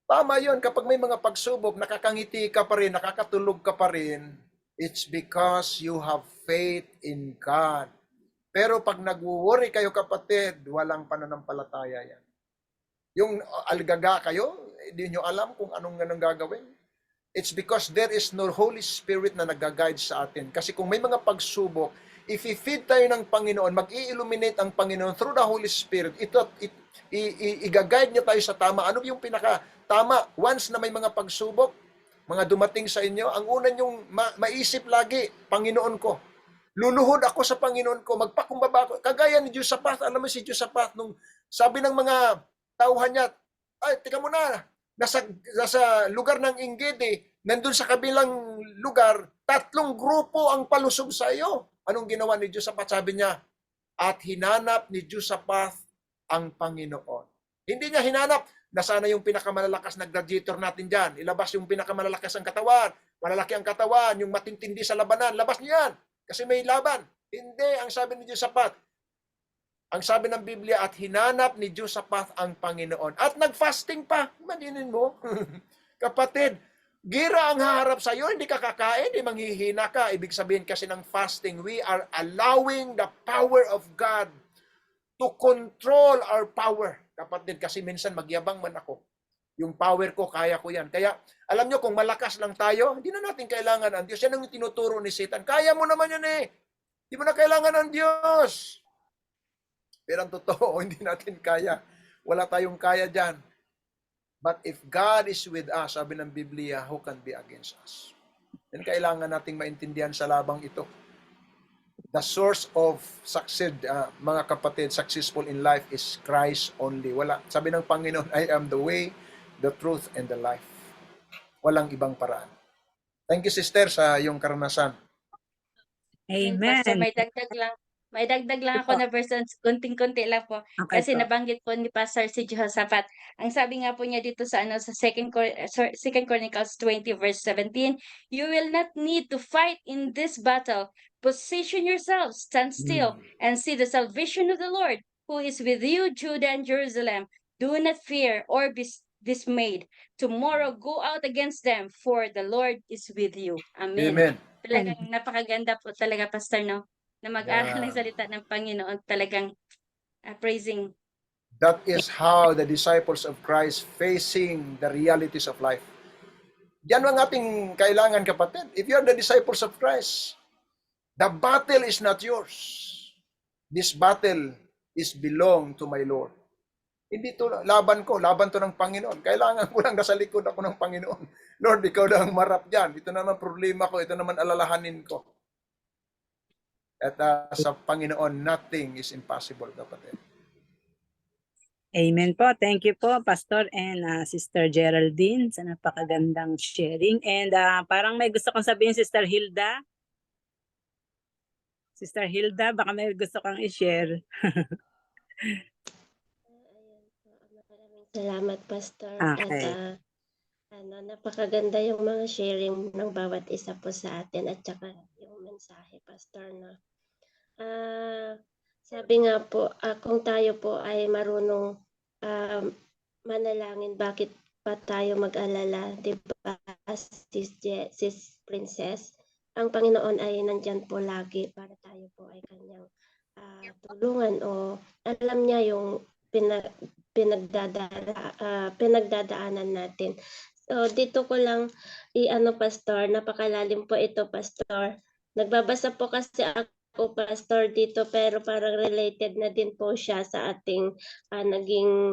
tama yun, kapag may mga pagsubok, nakakangiti ka pa rin, nakakatulog ka pa rin, it's because you have faith in God. Pero pag nag-worry kayo kapatid, walang pananampalataya yan. Yung algaga kayo, hindi nyo alam kung anong gagawin. It's because there is no Holy Spirit na nag-guide sa atin. Kasi kung may mga pagsubok, if i-feed tayo ng Panginoon, mag-i-illuminate ang Panginoon through the Holy Spirit, i-guide niya tayo sa tama. Ano yung pinaka-tama? Once na may mga pagsubok, mga dumating sa inyo, ang una nyong maisip lagi, Panginoon ko. Luluhod ako sa Panginoon ko, magpakumbaba ako. Kagaya ni Josaphat, alam mo si Josaphat, nung sabi ng mga tauhan niya, ay, tika mo na, nasa lugar ng Engedi, nandun sa kabilang lugar, 3 grupo ang palusog sa iyo. Anong ginawa ni Josaphat? Sabi niya, at hinanap ni Josaphat ang Panginoon. Hindi niya hinanap, nasana yung pinakamalalakas na gladiator natin dyan. Ilabas yung pinakamalalakas ang katawan. Malalaki ang katawan, yung matintindi sa labanan. Labas niyan, kasi may laban. Hindi, ang sabi ni Josaphat, ang sabi ng Biblia, at hinanap ni Josaphat ang Panginoon. At nag-fasting pa. Imaginin mo. Kapatid, gira ang haharap sa iyo, hindi ka kakain, hindi manghihina ka. Ibig sabihin kasi ng fasting, we are allowing the power of God to control our power. Kapatid, kasi minsan magyabang man ako. Yung power ko, kaya ko yan. Kaya, alam nyo, kung malakas lang tayo, hindi na natin kailangan ang Diyos. Yan ang tinuturo ni Satan. Kaya mo naman yan eh. Hindi mo na kailangan ang Diyos. Pero ang totoo, hindi natin kaya. Wala tayong kaya dyan. But if God is with us, sabi ng Biblia, who can be against us? Yan kailangan nating maintindihan sa labang ito. The source of success, mga kapatid, successful in life is Christ only. Wala. Sabi ng Panginoon, I am the way, the truth, and the life. Walang ibang paraan. Thank you, sister, sa iyong karanasan. Pastor, Amen. May dagdag lang ako po. na verse, konting-konti lang po. Okay Kasi po. nabanggit po ni Pastor si Jehoshaphat. Ang sabi nga po niya dito sa ano sa Second Chronicles 20 verse 17, you will not need to fight in this battle. Position yourselves, stand still, and see the salvation of the Lord, who is with you, Judah and Jerusalem. Do not fear or be dismayed. Tomorrow go out against them, for the Lord is with you. Amen. Amen. Talagang napakaganda po talaga, Pastor, no? Na mag-aral ng Yeah. salita ng Panginoon, talagang praising. That is how the disciples of Christ facing the realities of life. Yan ang ating kailangan, kapatid. If you are the disciples of Christ, the battle is not yours. This battle is belong to my Lord. Hindi to laban ko, laban to ng Panginoon. Kailangan ko lang nasa likod ako ng Panginoon. Lord, ikaw lang marap dyan. Ito naman problema ko, ito naman alalahanin ko. At sa Panginoon, nothing is impossible, kapatid. Amen po. Thank you po, Pastor and Sister Geraldine, sa napakagandang sharing. And parang may gusto kong sabihin, Sister Hilda. Sister Hilda, baka may gusto kang i-share. Maraming salamat, Pastor. Okay. At napakaganda yung mga sharing ng bawat isa po sa atin at saka yung mensahe, Pastor. No? Sabi nga po, kung tayo po ay marunong manalangin, bakit pa tayo mag-alala? Diba, sis Princess? Ang Panginoon ay nandyan po lagi para tayo po ay kanyang tulungan, o alam niya yung pinagdadaanan natin. So dito ko lang Pastor, napakalalim po ito, Pastor. Nagbabasa po kasi ako, Pastor, dito, pero parang related na din po siya sa ating naging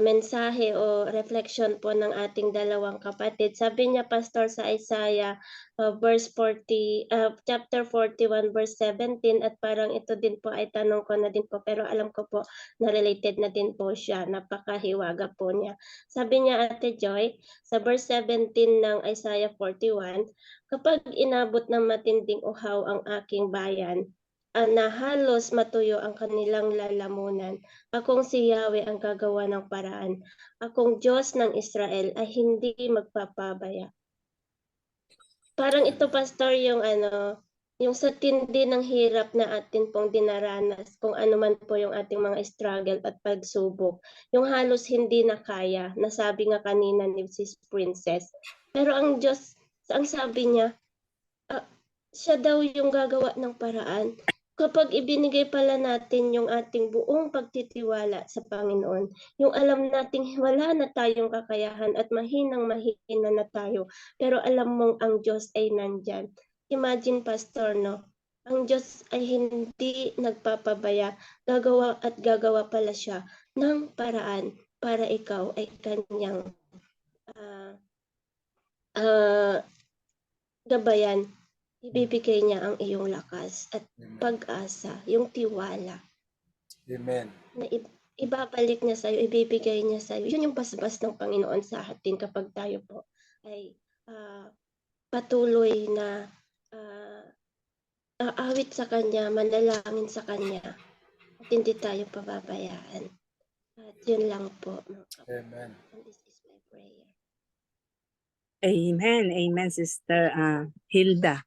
mensahe o reflection po ng ating dalawang kapatid. Sabi niya, Pastor, sa Isaiah chapter 41 verse 17, at parang ito din po ay tanong ko na din po, pero alam ko po na related na din po siya, napakahiwaga po niya. Sabi niya, Ate Joy, sa verse 17 ng Isaiah 41, kapag inabot ng matinding uhaw ang aking bayan, na halos matuyo ang kanilang lalamunan, akong si Yahweh ang gagawa ng paraan. Akong Diyos ng Israel ay hindi magpapabaya. Parang ito, Pastor, yung yung sa tindi ng hirap na atin pong dinaranas, kung ano man po yung ating mga struggle at pagsubok, yung halos hindi na kaya, nasabi nga kanina ni Sis Princess. Pero ang Diyos, ang sabi niya, siya daw yung gagawa ng paraan. Kapag ibinigay pala natin yung ating buong pagtitiwala sa Panginoon, yung alam nating wala na tayong kakayahan at mahinang-mahina na tayo, pero alam mong ang Diyos ay nandyan. Imagine, Pastor, no? Ang Diyos ay hindi nagpapabaya, gagawa at gagawa pala siya ng paraan para ikaw ay kanyang gabayan. Ibibigay niya ang iyong lakas at pag-asa, yung tiwala. Amen. Na ibabalik niya sa iyo, ibibigay niya sa iyo. Yun yung basbas ng Panginoon sa atin kapag tayo po ay patuloy na aawit sa Kanya, manalangin sa Kanya, at hindi tayo pababayaan. At yun lang po. Amen. And this is my prayer. Amen. Amen, Sister Hilda.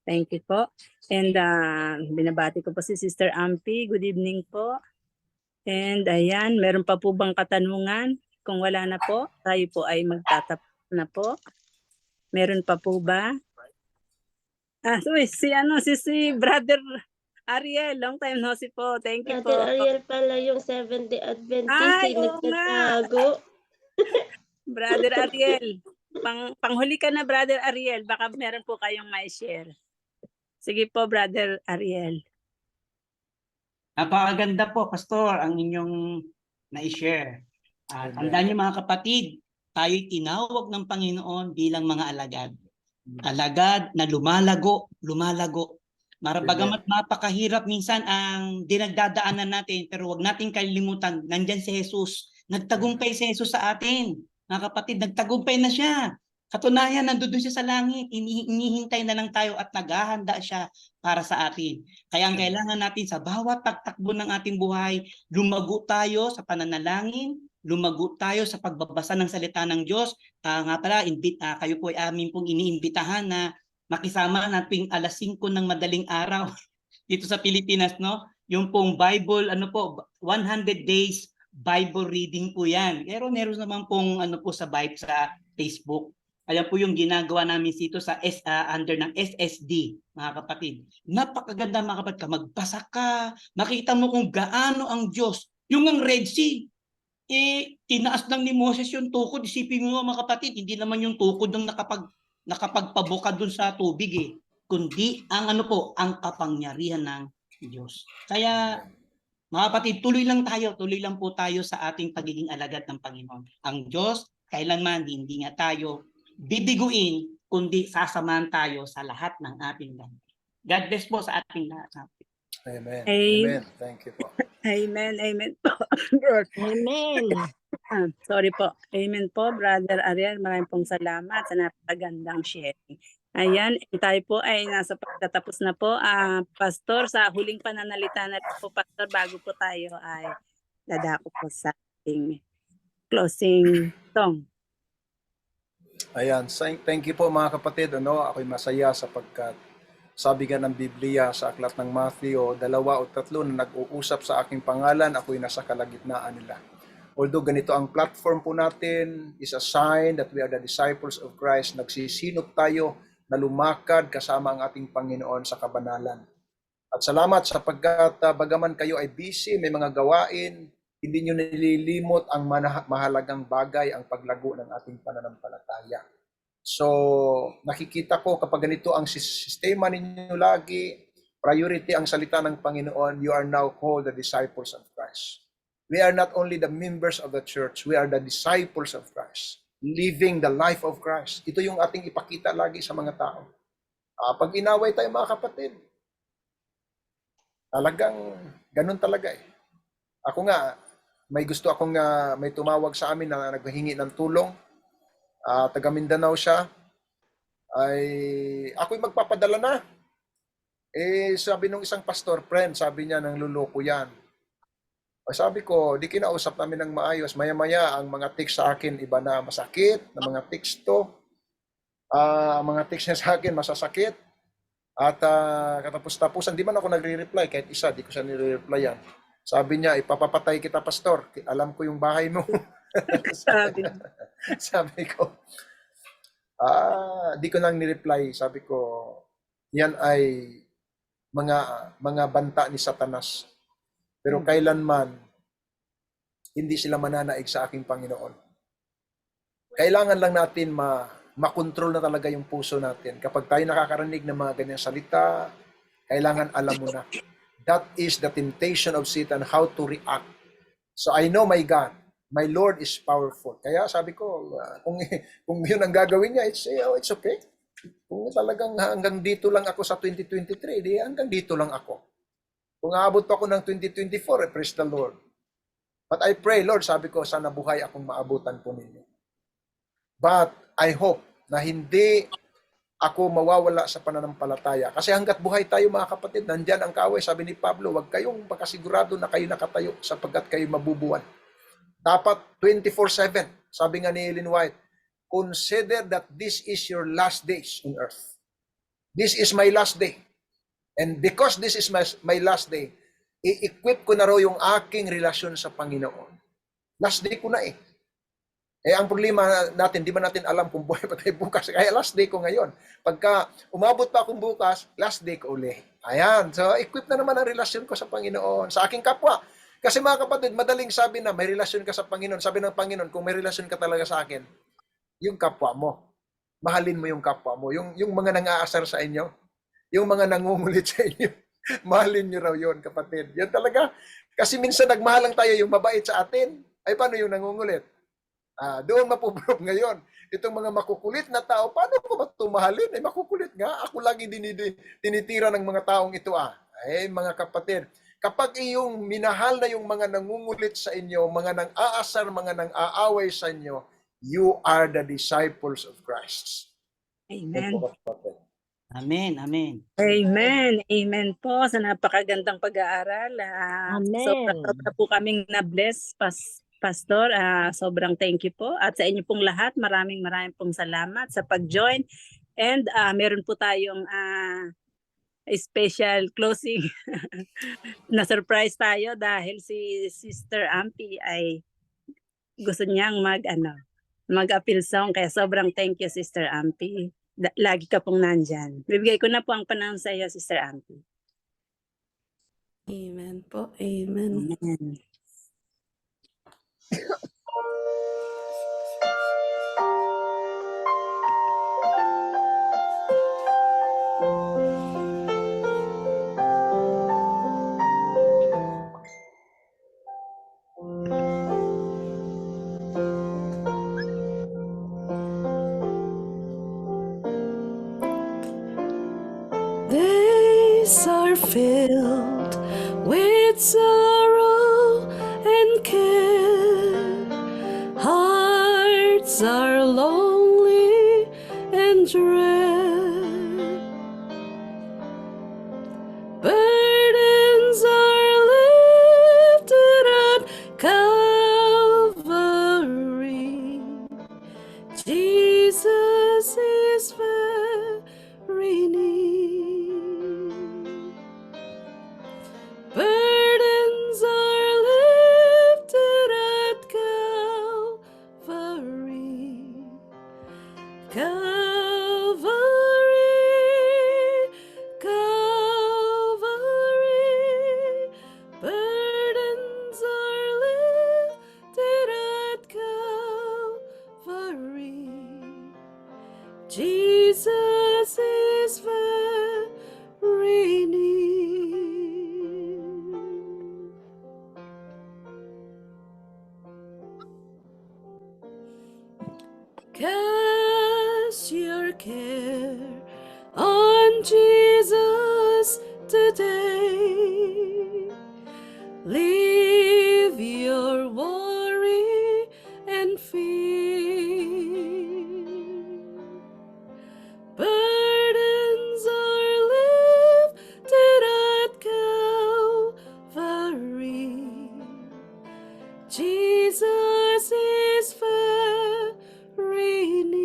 Thank you po. And binabati ko po si Sister Ampi. Good evening po. And ayan, meron pa po bang katanungan? Kung wala na po, tayo po ay magtatap na po. Meron pa po ba? Si Brother Ariel, long time no see po. Thank you po. Brother Ariel pala yung Seventh-day Adventist, Ay, oo nga. nagtatago. Brother Ariel, panghuli ka na, Brother Ariel. Baka meron po kayong may share. Sige po, Brother Ariel. Napakaganda po, Pastor, ang inyong na-share. Tandaan niyo, mga kapatid, tayo'y tinawag ng Panginoon bilang mga alagad. Alagad na lumalago. Bagamat mapakahirap minsan ang dinagdadaanan natin, pero wag nating kalimutan, nandyan si Jesus. Nagtagumpay si Jesus sa atin. Mga kapatid, nagtagumpay na siya. Katunayan, nandun siya sa langit. Inihintay na lang tayo at naghahanda siya para sa atin. Kaya ang kailangan natin sa bawat takbo ng ating buhay, lumago tayo sa pananalangin, lumago tayo sa pagbabasa ng salita ng Diyos. Nga pala, kayo po ay amin pong iniimbitahan na makisama na tuwing alas 5 ng madaling araw dito sa Pilipinas, no? Yung pong Bible, 100 days Bible reading po yan. Pero meron naman pong sa Facebook. Ayan po yung ginagawa namin dito sa under ng SSD, mga kapatid. Napakaganda mga kapatid, magbasa ka, makita mo kung gaano ang Diyos. Yung ang Red Sea, tinaas lang ni Moses yung tukod. Isipin mo mga kapatid, hindi naman yung tukod ng nakapagpabuka dun sa tubig kundi ang ang kapangyarihan ng Diyos. Kaya mga kapatid, tuloy lang po tayo sa ating pagiging alagad ng Panginoon. Ang Diyos, kailanman hindi nga tayo bibiguin, kundi sasamahan tayo sa lahat ng ating lahat. God bless po sa ating lahat. Amen. Amen. Amen. Thank you po. Amen. Amen po. Amen. Sorry po. Amen po, Brother Ariel. Maraming pong salamat sa napakagandang sharing. Ayan, tayo po ay nasa pagtatapos na po. Pastor, sa huling pananalita na po, Pastor, bago po tayo ay dadako po sa ating closing song. Ayan, thank you po mga kapatid. Ako'y masaya sapagkat sabi nga ng Biblia sa aklat ng Matthew, 2 o 3 na nag-uusap sa aking pangalan, ako'y nasa kalagitnaan nila. Although ganito ang platform po natin, is a sign that we are the disciples of Christ. Nagsisinop tayo na lumakad kasama ang ating Panginoon sa kabanalan. At salamat sapagkat bagaman kayo ay busy, may mga gawain, hindi nyo nililimot ang mahalagang bagay, ang paglago ng ating pananampalataya. So, nakikita ko kapag ganito ang sistema ninyo lagi, priority ang salita ng Panginoon, you are now called the disciples of Christ. We are not only the members of the church, we are the disciples of Christ, living the life of Christ. Ito yung ating ipakita lagi sa mga tao. Pag inaway tayo mga kapatid, talagang ganun talaga Ako nga, may gusto akong may tumawag sa amin na naghingi ng tulong. Taga Mindanao siya. Ako'y magpapadala na. Sabi nung isang pastor friend, sabi niya nang luloko yan. Sabi ko, di kinausap namin ng maayos. Maya-maya ang mga text sa akin, iba na masakit, na mga teksto. Ang mga text niya sa akin, masasakit. At katapos-tapusan, di man ako nagre-reply. Kahit isa, di ko siya nire-replyan. Sabi niya, ipapapatay kita, pastor. Alam ko yung bahay mo. Sabi ko, di ko nang nireply. Sabi ko, yan ay mga banta ni Satanas. Pero kailanman, hindi sila mananaig sa aking Panginoon. Kailangan lang natin makontrol na talaga yung puso natin. Kapag tayo nakakarinig ng mga ganyang salita, kailangan alam mo na. That is the temptation of Satan, how to react. So I know my God, my Lord is powerful. Kaya sabi ko, kung yun ang gagawin niya, it's okay. Kung talagang hanggang dito lang ako sa 2023, di hanggang dito lang ako. Kung aabot pa ako ng 2024, praise the Lord. But I pray, Lord, sabi ko, sana buhay akong maabutan po ninyo. But I hope na hindi ako mawawala sa pananampalataya. Kasi hanggat buhay tayo mga kapatid, nandyan ang kaaway. Sabi ni Pablo, wag kayong makasigurado na kayo nakatayo sapagkat kayo mabubuan. Dapat 24/7. Sabi nga ni Ellen White, consider that this is your last days on earth. This is my last day. And because this is my last day, i-equip ko na raw yung aking relasyon sa Panginoon. Last day ko na ang problema natin, di ba natin alam kung buhay pa tayo bukas? Kaya last day ko ngayon. Pagka umabot pa akong bukas, last day ko uli. Ayan. So, equip na naman ang relasyon ko sa Panginoon, sa aking kapwa. Kasi mga kapatid, madaling sabi na may relasyon ka sa Panginoon. Sabi ng Panginoon, kung may relasyon ka talaga sa akin, yung kapwa mo. Mahalin mo yung kapwa mo. Yung mga nang-aasar sa inyo, yung mga nangungulit sa inyo, mahalin nyo raw yun, kapatid. Yan talaga. Kasi minsan nagmahal lang tayo yung mabait sa atin. Ay, paano yung nangungulit? Doon mapuprove ngayon. Itong mga makukulit na tao, paano ko ba tumahalin? Makukulit nga. Ako lagi tinitira ng mga taong ito. Mga kapatid, kapag iyong minahal na yung mga nangungulit sa inyo, mga nang-aasar, mga nang-aaway sa inyo, you are the disciples of Christ. Yan Amen. po, kapatid. Amen, amen. Amen. Amen po sa napakagandang pag-aaral. Sobra Amen. po kaming na-bless, Pastor. Sobrang thank you po. At sa inyo pong lahat, maraming pong salamat sa pag-join. And meron po tayong special closing na surprise tayo dahil si Sister Ampi ay gusto niyang mag-appeal song. Kaya sobrang thank you, Sister Ampi. Lagi ka pong nandyan. Bibigay ko na po ang panahon sa iyo, Sister Ampi. Amen po. Amen. Amen. Days are filled with sorrow and care. Hearts are lonely and dread. Burdens are lifted at Calvary. Jesus is very near. Burdens are lifted at Calvary. Calvary, Calvary. Burdens are lifted at Calvary. Jesus is very near. Cast your care on Jesus today. Leave your worry and fear. Burdens are lifted at Calvary. Jesus is very near.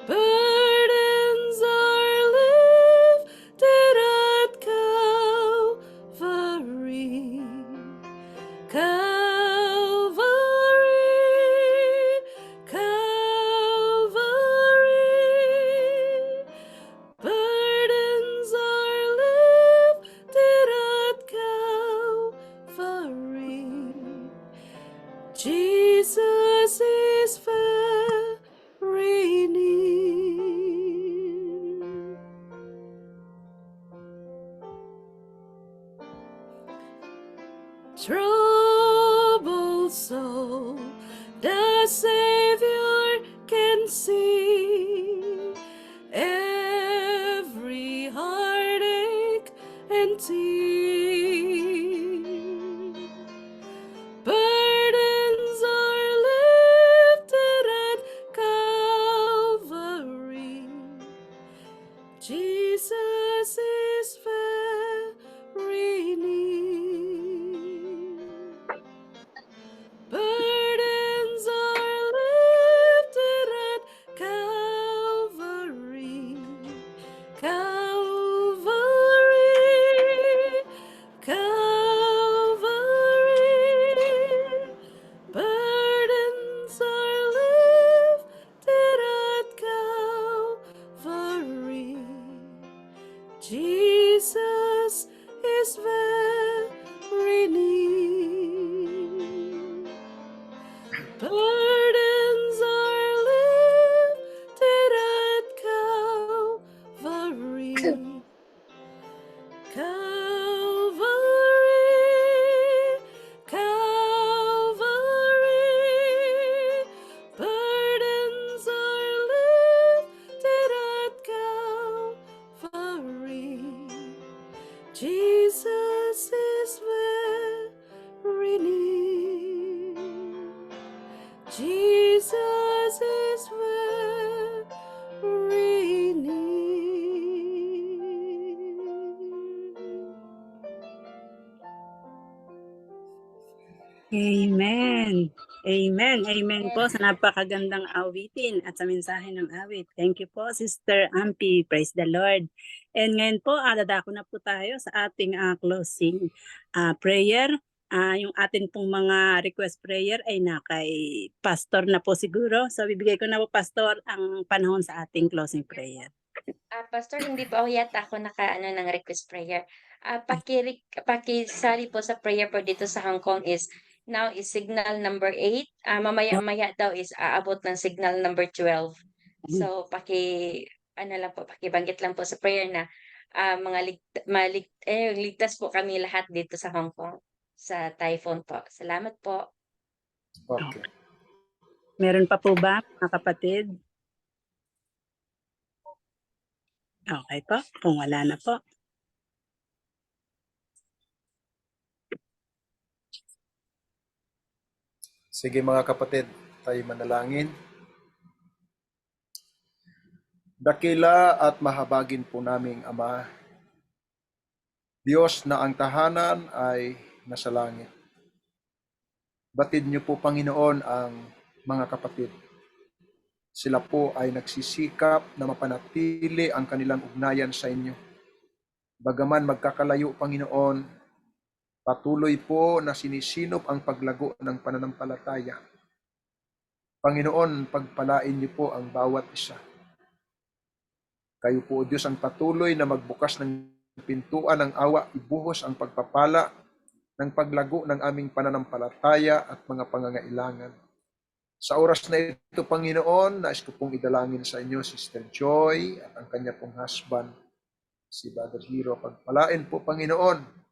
Burdens are lifted at Calvary. Calvary, Calvary. Burdens are lifted at Calvary. Jesus is very near. Troubled soul, the Savior can see every heartache and tear. Burdens are lifted at Calvary. Jesus is very near. Amen. Amen. Amen po sa napakagandang awitin at sa mensahe ng awit. Thank you po, Sister Ampi. Praise the Lord. And ngayon po, dadako na po tayo sa ating closing prayer. Yung atin pong mga request prayer ay na kay Pastor na po siguro. So bibigay ko na po, Pastor, ang panahon sa ating closing prayer. Pastor, hindi pa yata ako naka-ano ng request prayer. Pakisali po sa prayer po dito sa Hong Kong is now is signal number 8. Mamaya-maya daw is aabot ng signal number 12. So pakibanggit lang po sa prayer na ligtas po kami lahat dito sa Hong Kong sa typhoon po. Salamat po. Okay. Meron pa po ba, mga kapatid? Okay po, kung wala na po. Sige mga kapatid, tayo manalangin. Dakila at mahabagin po naming Ama, Diyos na ang tahanan ay nasa langit. Batid niyo po, Panginoon, ang mga kapatid. Sila po ay nagsisikap na mapanatili ang kanilang ugnayan sa inyo. Bagaman magkakalayo, Panginoon, patuloy po na sinisinop ang paglago ng pananampalataya. Panginoon, pagpalain niyo po ang bawat isa. Kayo po, Diyos, ang patuloy na magbukas ng pintuan ng awa, ibuhos ang pagpapala ng paglago ng aming pananampalataya at mga pangangailangan. Sa oras na ito, Panginoon, nais ko pong idalangin sa inyo, Sister Joy, at ang kanya pong husband, si Brother Hero. Pagpalain po, Panginoon,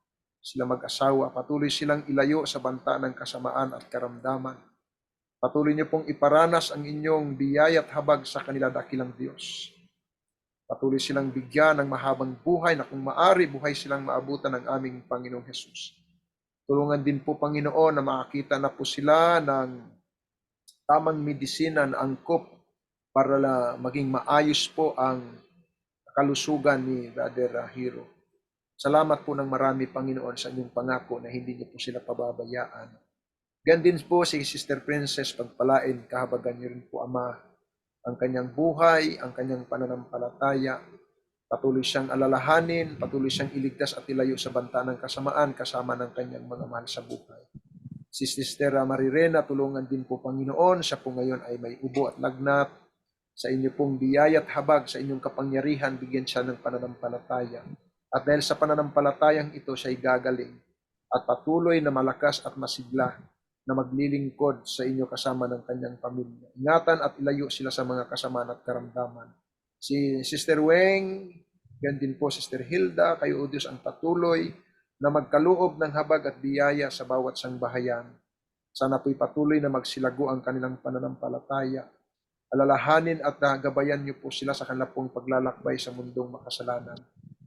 sila mag-asawa. Patuloy silang ilayo sa banta ng kasamaan at karamdaman. Patuloy niyo pong iparanas ang inyong biyaya at habag sa kanila, dakilang Diyos. Patuloy silang bigyan ng mahabang buhay na kung maari, buhay silang maabutan ng aming Panginoong Hesus. Tulungan din po, Panginoon, na makakita na po sila ng tamang medisina na angkop para maging maayos po ang kalusugan ni Brother Hero. Salamat po ng marami, Panginoon, sa inyong pangako na hindi niyo po sila pababayaan. Gan din po si Sister Princess, pagpalain, kahabagan niyo rin po, Ama, ang kanyang buhay, ang kanyang pananampalataya. Patuloy siyang alalahanin, patuloy siyang iligtas at ilayo sa banta ng kasamaan kasama ng kanyang mga mahal sa buhay. Si Sister Marirena, tulungan din po, Panginoon, siya po ngayon ay may ubo at lagnat. Sa inyo pong biyaya at habag, sa inyong kapangyarihan, bigyan siya ng pananampalataya. At dahil sa pananampalatayang ito, siya ay gagaling at patuloy na malakas at masigla na maglilingkod sa inyo kasama ng kanyang pamilya. Ingatan at ilayo sila sa mga kasamaan at karamdaman. Si Sister Weng, yan din po Sister Hilda, kayo, O Diyos, ang patuloy na magkaloob ng habag at biyaya sa bawat sangbahayan. Sana po'y patuloy na magsilago ang kanilang pananampalataya. Alalahanin at gabayan niyo po sila sa kanilang pong paglalakbay sa mundong makasalanan.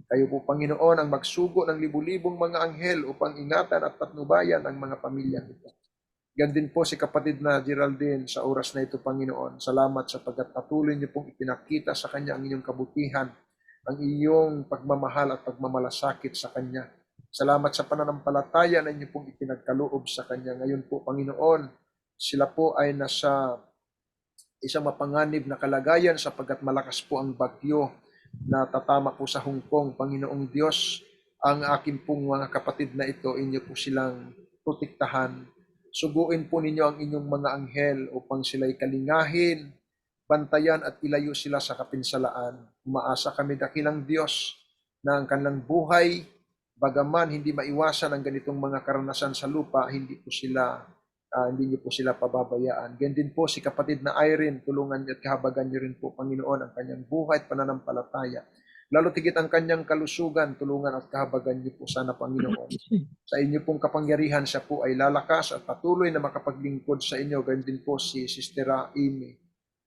Kayo po, Panginoon, ang magsugo ng libu-libong mga anghel upang ingatan at patnubayan ang mga pamilya nito. Gan din po si kapatid na Geraldine sa oras na ito, Panginoon. Salamat sapagkat patuloy niyo pong ipinakita sa kanya ang inyong kabutihan, ang iyong pagmamahal at pagmamalasakit sa kanya. Salamat sa pananampalataya na inyo pong ipinagkaloob sa kanya. Ngayon po, Panginoon, sila po ay nasa isang mapanganib na kalagayan sapagkat malakas po ang bagyo na tatama po sa Hong Kong. Panginoong Diyos, ang aking pong mga kapatid na ito, inyo po silang protektahan. Suguin po ninyo ang inyong mga anghel upang sila'y kalingahin, bantayan at ilayo sila sa kapinsalaan. Umaasa kami, dakilang Diyos, na ang kanilang buhay, bagaman hindi maiwasan ang ganitong mga karanasan sa lupa, hindi niyo po sila pababayaan. Ganyan din po si kapatid na Irene, tulungan niyo at kahabagan niyo rin po, Panginoon, ang kanyang buhay at pananampalataya. Lalo tigit ang kanyang kalusugan, tulungan at kahabagan niyo po sana, Panginoon. Sa inyo pong kapangyarihan, siya po ay lalakas at patuloy na makapaglingkod sa inyo. Ganyan din po si Sister Amy.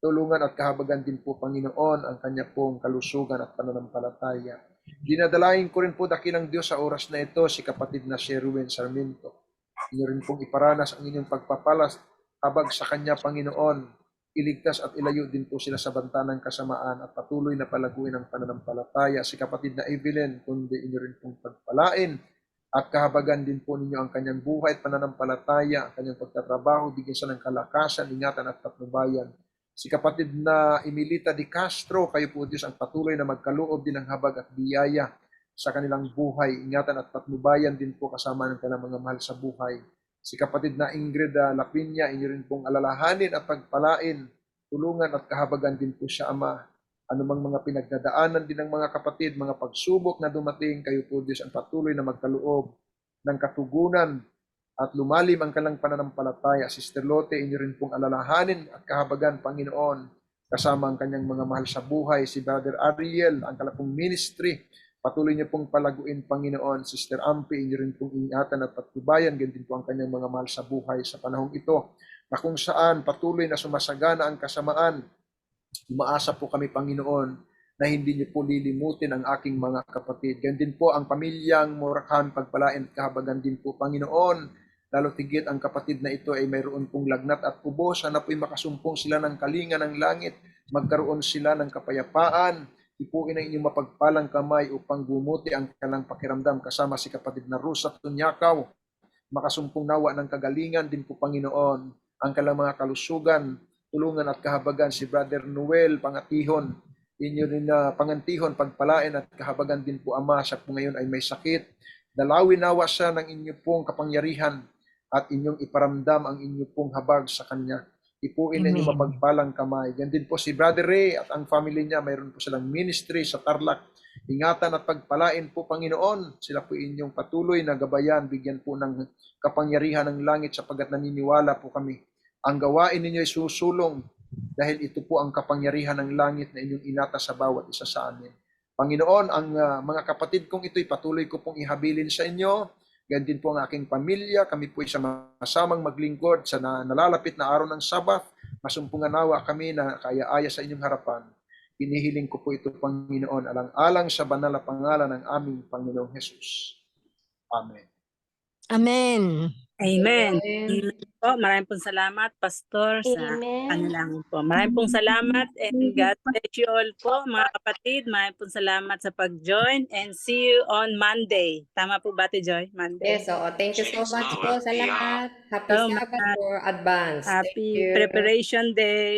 Tulungan at kahabagan din po, Panginoon, ang kanya pong kalusugan at pananampalataya. Dinadalain ko rin po, dakilang Diyos, sa oras na ito, si kapatid na si Ruben Sarmiento. Inyo rin pong iparanas ang inyong pagpapalas habag sa kanya, Panginoon. Iligtas at ilayo din po sila sa banta ng kasamaan at patuloy na palaguin ang pananampalataya. Si kapatid na Evelyn, kundi inyo rin pong pagpalain at kahabagan din po ninyo ang kanyang buhay at pananampalataya, ang kanyang pagtatrabaho, bigyan siya ng kalakasan, ingatan at patnubayan. Si kapatid na Emilita de Castro, kayo po Diyos ang patuloy na magkaloob din ng habag at biyaya sa kanilang buhay, ingatan at patnubayan din po kasama ng kanilang mga mahal sa buhay. Si kapatid na Ingrid Lapinya, inyo rin pong alalahanin at pagpalain, tulungan at kahabagan din po siya, Ama. Anumang mga pinagdadaanan din ng mga kapatid, mga pagsubok na dumating, kayo po Diyos ang patuloy na magkaloob ng katugunan at lumalim ang kanilang pananampalataya. Sister Lotte, inyo rin pong alalahanin at kahabagan, Panginoon, kasama ang kanyang mga mahal sa buhay. Si Brother Ariel, ang kalapong ministry, patuloy niyo pong palaguin, Panginoon. Sister Ampi, inyo rin pong ingatan at patnubayan, ganyan din po ang kanyang mga mahal sa buhay sa panahong ito, na kung saan patuloy na sumasagana ang kasamaan. Umaasa po kami, Panginoon, na hindi niyo po lilimutin ang aking mga kapatid. Ganyan din po ang pamilyang Moracan, pagpalain at kahabagan din po, Panginoon. Lalo tigit ang kapatid na ito ay mayroon pong lagnat at ubo. Sana po'y makasumpong sila ng kalinga ng langit. Magkaroon sila ng kapayapaan. Ipuin ang inyong mapagpalang kamay upang bumuti ang kanilang pakiramdam. Kasama si kapatid na Rosa Tunyakaw. Makasumpong nawa ng kagalingan din po, Panginoon, ang kanilang mga kalusugan. Tulungan at kahabagan si Brother Noel Pangatihon. Inyo rin na pangantihon, pagpalain at kahabagan din po, Ama. Siya po ngayon ay may sakit. Dalawin nawa siya ng inyo pong kapangyarihan at inyong iparamdam ang inyo pong habag sa kanya. Ipuin na inyong mapagpalang kamay. Yan din po si Brother Ray at ang family niya. Mayroon po silang ministry sa Tarlac. Ingatan at pagpalain po, Panginoon. Sila po inyong patuloy na gabayan. Bigyan po ng kapangyarihan ng langit sapagat naniniwala po kami. Ang gawain ninyo ay susulong dahil ito po ang kapangyarihan ng langit na inyong inata sa bawat isa sa amin. Panginoon, ang mga kapatid kong ito'y patuloy ko pong ihabilin sa inyo. Ganyan din po ang aking pamilya. Kami po ay masamang maglingkod sa nalalapit na araw ng Sabat. Masumpungan nawa kami na kaya-aya sa inyong harapan. Inihiling ko po ito, Panginoon, alang-alang sa banal na pangalan ng aming Panginoong Jesus. Amen. Amen. Amen. Amen po. Maraming pong salamat, Pastor, sa Amen. kanilang po. Maraming pong salamat and God bless you all po, mga kapatid. Maraming pong salamat sa pag-join and see you on Monday. Tama po ba, Ate Joy? Monday. Yes, oo. Thank you so much po sa lahat. Happy So Sabbath for advance. Thank Happy you. Preparation Day.